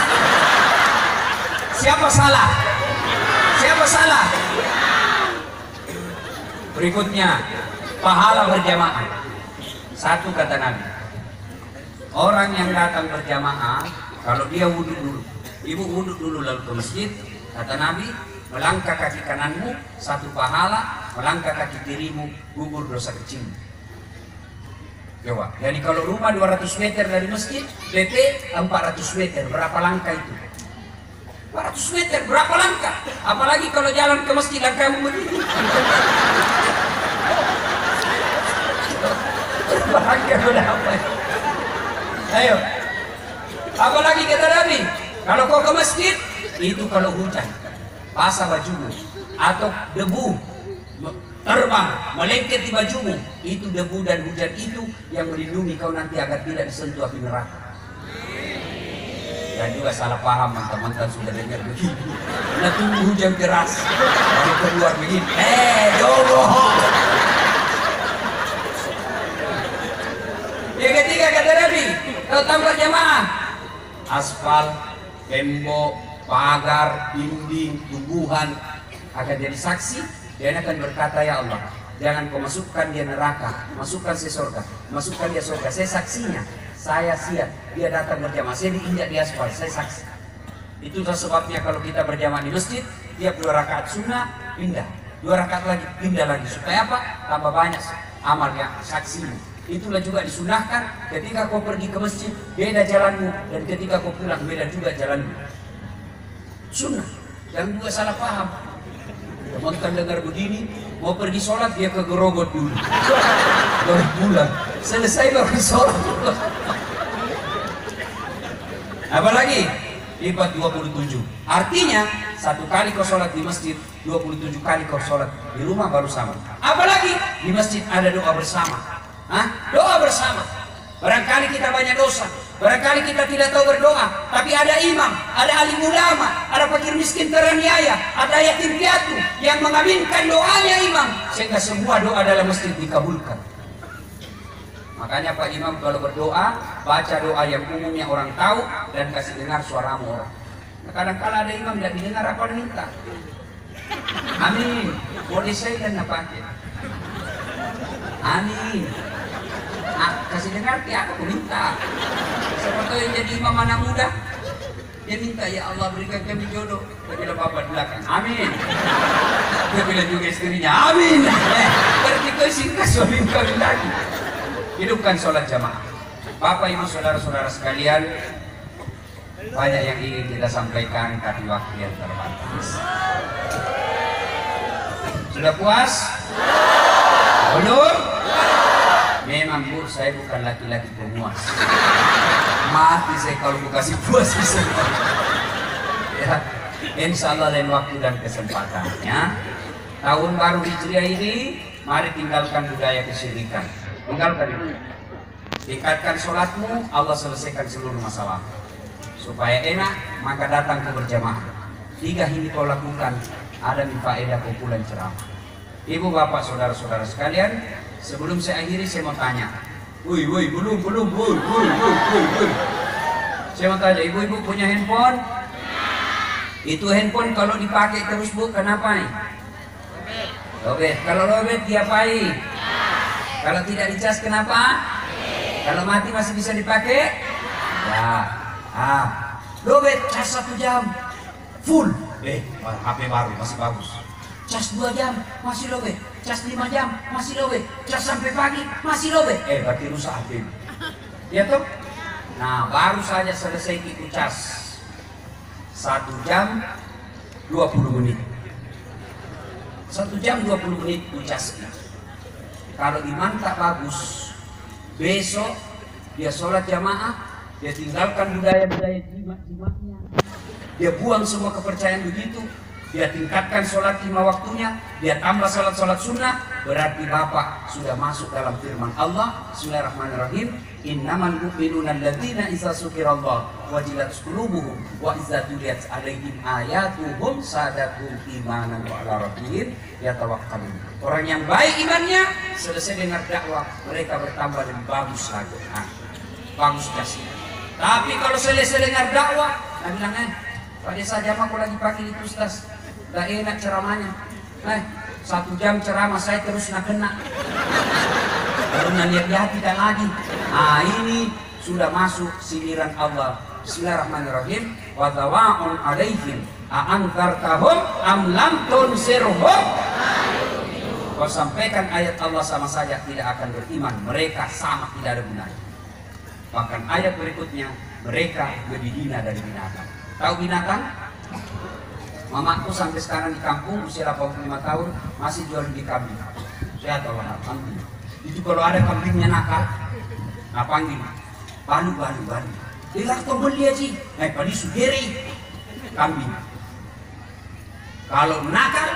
Siapa salah? Siapa salah? Berikutnya, pahala berjamaah. 1 kata Nabi, orang yang datang berjamaah, kalau dia wudhu dulu, ibu wudhu dulu lalu ke masjid, kata Nabi, melangkah kaki kananmu 1 pahala, melangkah kaki kirimu gugur dosa kecil. Coba, jadi kalau rumah 200 meter dari masjid, PP 400 meter, berapa langkah itu? 400 meter, berapa langkah? Apalagi kalau jalan ke masjid langkahmu begini. Langkah udah apa? Ayo, apalagi kata Nabi, kalau kau ke masjid, itu kalau hujan, basah bajumu, atau debu terbang terbang, melengket di bajumu. Itu debu dan hujan itu yang melindungi kau nanti agar tidak disentuh api neraka. Dan juga salah paham teman-teman sudah dengar begini. Nah tunggu hujan deras, baru keluar begini. Jodoh. Yang ketiga kata Nabi, kau tahu berjamaah. Aspal, tembok, pagar, dinding, tumbuhan akan jadi saksi. Dia akan berkata, ya Allah, jangan kau masukkan dia neraka, masukkan saya surga, masukkan dia surga. Saya saksinya, saya siap dia datang berjamaah, saya diinjak di aspal, saya saksi. Itulah sebabnya kalau kita berjamaah di masjid, tiap 2 rakaat sunnah pindah, 2 rakaat lagi pindah lagi. Supaya apa? Tambah banyak amal yang saksinya. Itulah juga disunahkan ketika kau pergi ke masjid beda jalanmu, dan ketika kau pulang beda juga jalanmu. Sunnah, jangan juga salah paham. Teman-teman dengar begini, mau pergi sholat dia ke gerogot dulu, baru pulang, selesai baru sholat. Apalagi lipat 27. Artinya 1 kali kau sholat di masjid, 27 kali kau sholat di rumah baru sama. Apalagi di masjid ada doa bersama. Doa bersama. Barangkali kita banyak dosa, barangkali kita tidak tahu berdoa, tapi ada imam, ada alim ulama, ada fakir miskin teraniaya, ada yatim piatu yang mengaminkan doanya imam, sehingga semua doa dalam masjid dikabulkan. Makanya Pak Imam kalau berdoa, baca doa yang umumnya orang tahu dan kasih dengar suaramu orang. Nah, kadang-kala ada imam tidak didengar apa yang minta. Amin. Boleh saya dan pakai. Amin. Kasih dengar ya aku minta. Siapa tahu yang jadi imam anak muda, dia minta, ya Allah berikan kami jodoh. Dia bilang bapak di belakang, amin. Dia bilang juga istrinya, amin. Berarti kau singkat suami kami lagi. Hidupkan sholat jamaah. Bapak ibu saudara-saudara sekalian, banyak yang ingin kita sampaikan tapi waktu yang terbatas. Sudah puas? Belum? Memang Bu, saya bukan laki-laki pemuas. Mati saya kalau bukan kasih puas bisa. Ya, insya Allah lain waktu dan kesempatannya. Tahun baru Hijriah ini, mari tinggalkan budaya kesyirikan. Tinggalkan itu. Tingkatkan sholatmu, Allah selesaikan seluruh masalah. Supaya enak, maka datang ke berjamaah. 3 ini kau lakukan, ada faedah kau pulang ceramah. Ibu bapak saudara-saudara sekalian, sebelum saya akhiri saya mau tanya. Belum. Saya mau tanya, ibu-ibu punya handphone? Itu handphone kalau dipakai terus Bu, kenapa nih? Lobet. Kalau lobet diapain? Kalau tidak dicas kenapa? Kalau mati masih bisa dipakai? Ya. Lobet cas 1 jam full. HP baru masih bagus. Cas 2 jam masih lobet. Cas 5 jam masih lobet. Cas sampai pagi masih lobet. Berarti rusak HP. Ya toh? Nah, baru saja selesai itu cas 1 jam 20 menit. 1 jam 20 menit ucas. Kalau iman tak bagus, besok dia sholat jamaah, dia tinggalkan budaya-budaya jimat-jimatnya, dia buang semua kepercayaan begitu, dia tingkatkan sholat 5 waktunya, dia tambah sholat sunnah, berarti bapak sudah masuk dalam firman Allah. Bismillahirrahmanirrahim. Innamal mu'minuna alladzina idza dzukirallah wajilat qulubuhum wa idza tuliyat 'alaihim ayatuhum zadatuhum imanan wa 'ala rabbihim yatawakkalun. Orang yang baik imannya, selesai dengar dakwah mereka bertambah lebih bagus lagi. Bagus jasnya. Tapi kalau selesai dengar dakwah, nah bilang pada saja aku lagi pakai itu Ustaz, gak enak ceramahnya. 1 jam ceramah saya terus nak kena. Baru lihat di hati dan lagi. Ini sudah masuk sindiran Allah. Bismillahirrahmanirrahim. Wa tawa'un 'alaihim a'anzartahum am lam tunzirhum. Kau sampaikan ayat Allah sama saja tidak akan beriman. Mereka sama tidak ada gunanya. Bahkan ayat berikutnya, mereka lebih hina dari binatang. Tahu binatang? Mamaku sampai sekarang di kampung usia 85 tahun masih jual di kambing. Sehat Allah, alhamdulillah. Itu kalau ada kambingnya nakal, nah panggil, balu. Dia kau beli aja, beli sugeri kambing. Kalau nakal,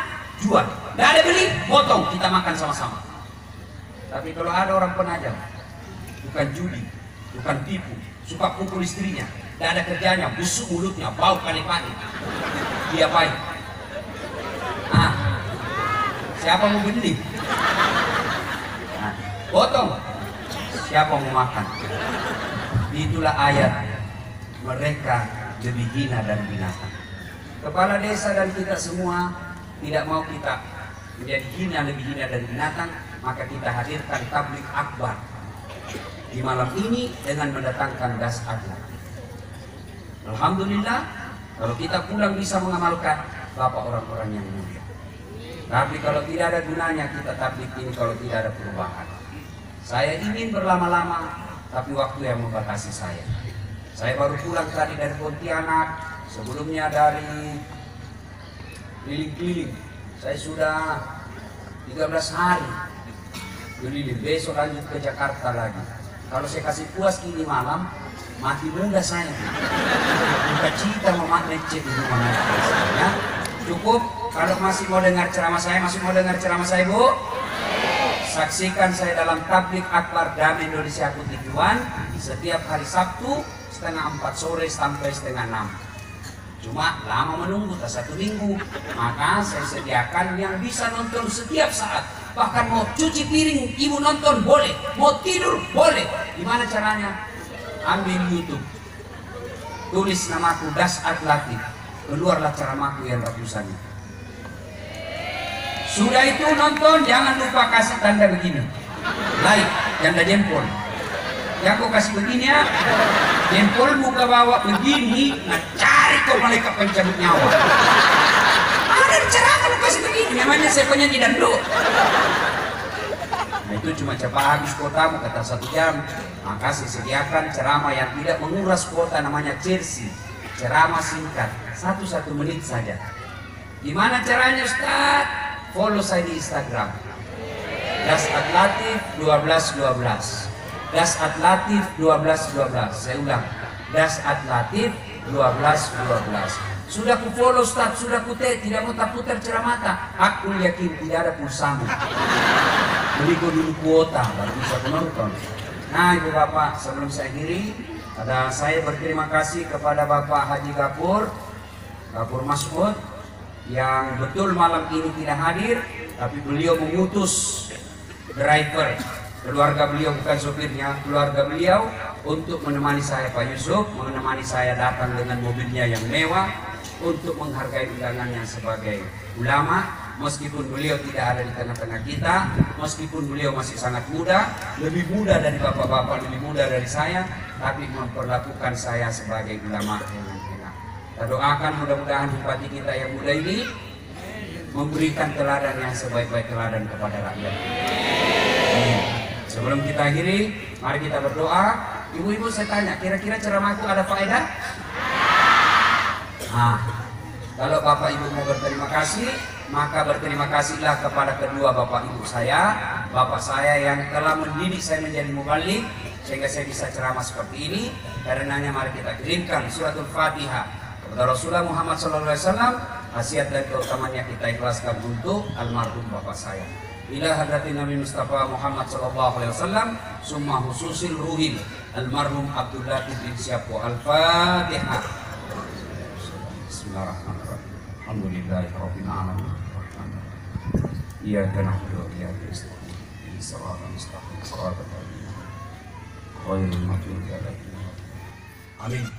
jual. Tidak ada beli, potong, kita kita makan sama-sama. Tapi kalau ada orang penajam, bukan judi, bukan tipu, suka pukul istrinya, tidak ada kerjanya, busuk mulutnya, bau kali-kali, dia baik. Siapa mau beli? Potong. Siapa mau makan? Itulah ayat, mereka lebih hina dari binatang. Kepala desa dan kita semua tidak mau kita menjadi hina, lebih hina dari binatang, maka kita hadirkan tablik akbar di malam ini dengan mendatangkan das akbar. Alhamdulillah, kalau kita pulang bisa mengamalkan bapak orang-orang yang mulia. Tapi kalau tidak ada gunanya kita tablik ini kalau tidak ada perubahan. Saya ingin berlama-lama, tapi waktu yang membatasi saya. Saya baru pulang tadi dari Pontianak, sebelumnya dari keliling-keliling. Saya sudah 13 hari keliling, besok lanjut ke Jakarta lagi. Kalau saya kasih puas kini malam, mati muda saya. Buka cita memaknai cek di rumah saya. Cukup, kalau masih mau dengar ceramah saya, Bu? Saksikan saya dalam tablik akbar Damai Indonesia Putih Tuan setiap hari Sabtu setengah 4 sore sampai setengah 6. Cuma lama menunggu, tak 1 minggu. Maka saya sediakan yang bisa nonton setiap saat. Bahkan mau cuci piring, ibu nonton boleh. Mau tidur boleh. Gimana caranya? Ambil YouTube, tulis namaku Das'ad Latif, keluarlah ceramaku yang ratusan. Sudah itu nonton, jangan lupa kasih tanda begini, like, tanda jempol. Ya kau kasih begini ya, jempol muka bawah begini, nah cari kau malaikat pencabut nyawa. Ada ceramah lu kasih begini, namanya saya penyanyi dangdut. Nah itu cuma cepat habis kotamu kata 1 jam. Maka saya sediakan ceramah yang tidak menguras kuota, namanya Chelsea. Ceramah singkat, 1 menit saja. Gimana caranya Ustaz? Follow saya di Instagram, Das'ad Latif 1212. Das'ad Latif 1212. Saya ulang, Das'ad Latif 1212. Sudah ku follow Ustaz, sudah ku tidak mau tak putar ceramah. Aku yakin tidak ada pulsamu. Beli dulu kuota baru bisa menonton. Nah ibu bapak, sebelum saya akhiri, saya berterima kasih kepada Bapak Haji Gapur Mas'ud yang betul malam ini tidak hadir, tapi beliau mengutus driver, keluarga beliau bukan sopirnya, keluarga beliau untuk menemani saya, Pak Yusuf, menemani saya datang dengan mobilnya yang mewah untuk menghargai undangannya sebagai ulama. Meskipun beliau tidak ada di tengah-tengah kita, meskipun beliau masih sangat muda, lebih muda dari bapak-bapak, lebih muda dari saya, tapi memperlakukan saya sebagai ulama dengan enak. Kita doakan mudah-mudahan bupati kita yang muda ini memberikan teladan yang sebaik-baik teladan kepada rakyat. Sebelum kita akhiri, mari kita berdoa. Ibu-ibu saya tanya, kira-kira ceramahku ada faedah? Nah, kalau bapak ibu mau berterima kasih, maka berterima kasihlah kepada kedua bapak ibu saya, bapak saya yang telah mendidik saya menjadi muballigh sehingga saya bisa ceramah seperti ini. Karenanya mari kita kirimkan suratul Fatihah kepada Rasulullah Muhammad SAW. Khasiat dan keutamanya kita ikhlaskan untuk almarhum bapak saya. Ila hadratin Nabi Mustafa Muhammad SAW, summa hususil ruhil almarhum Abdul Latif bin Syabwo. Al-Fatihah. Bismillahirrahmanirrahim. Alhamdulillahirabbil alamin. Iyyaka na'budu wa iyyaka nasta'in. Shiratal mustaqim. Shiratal ladzina ghairil maghdubi 'alaihim. Amin.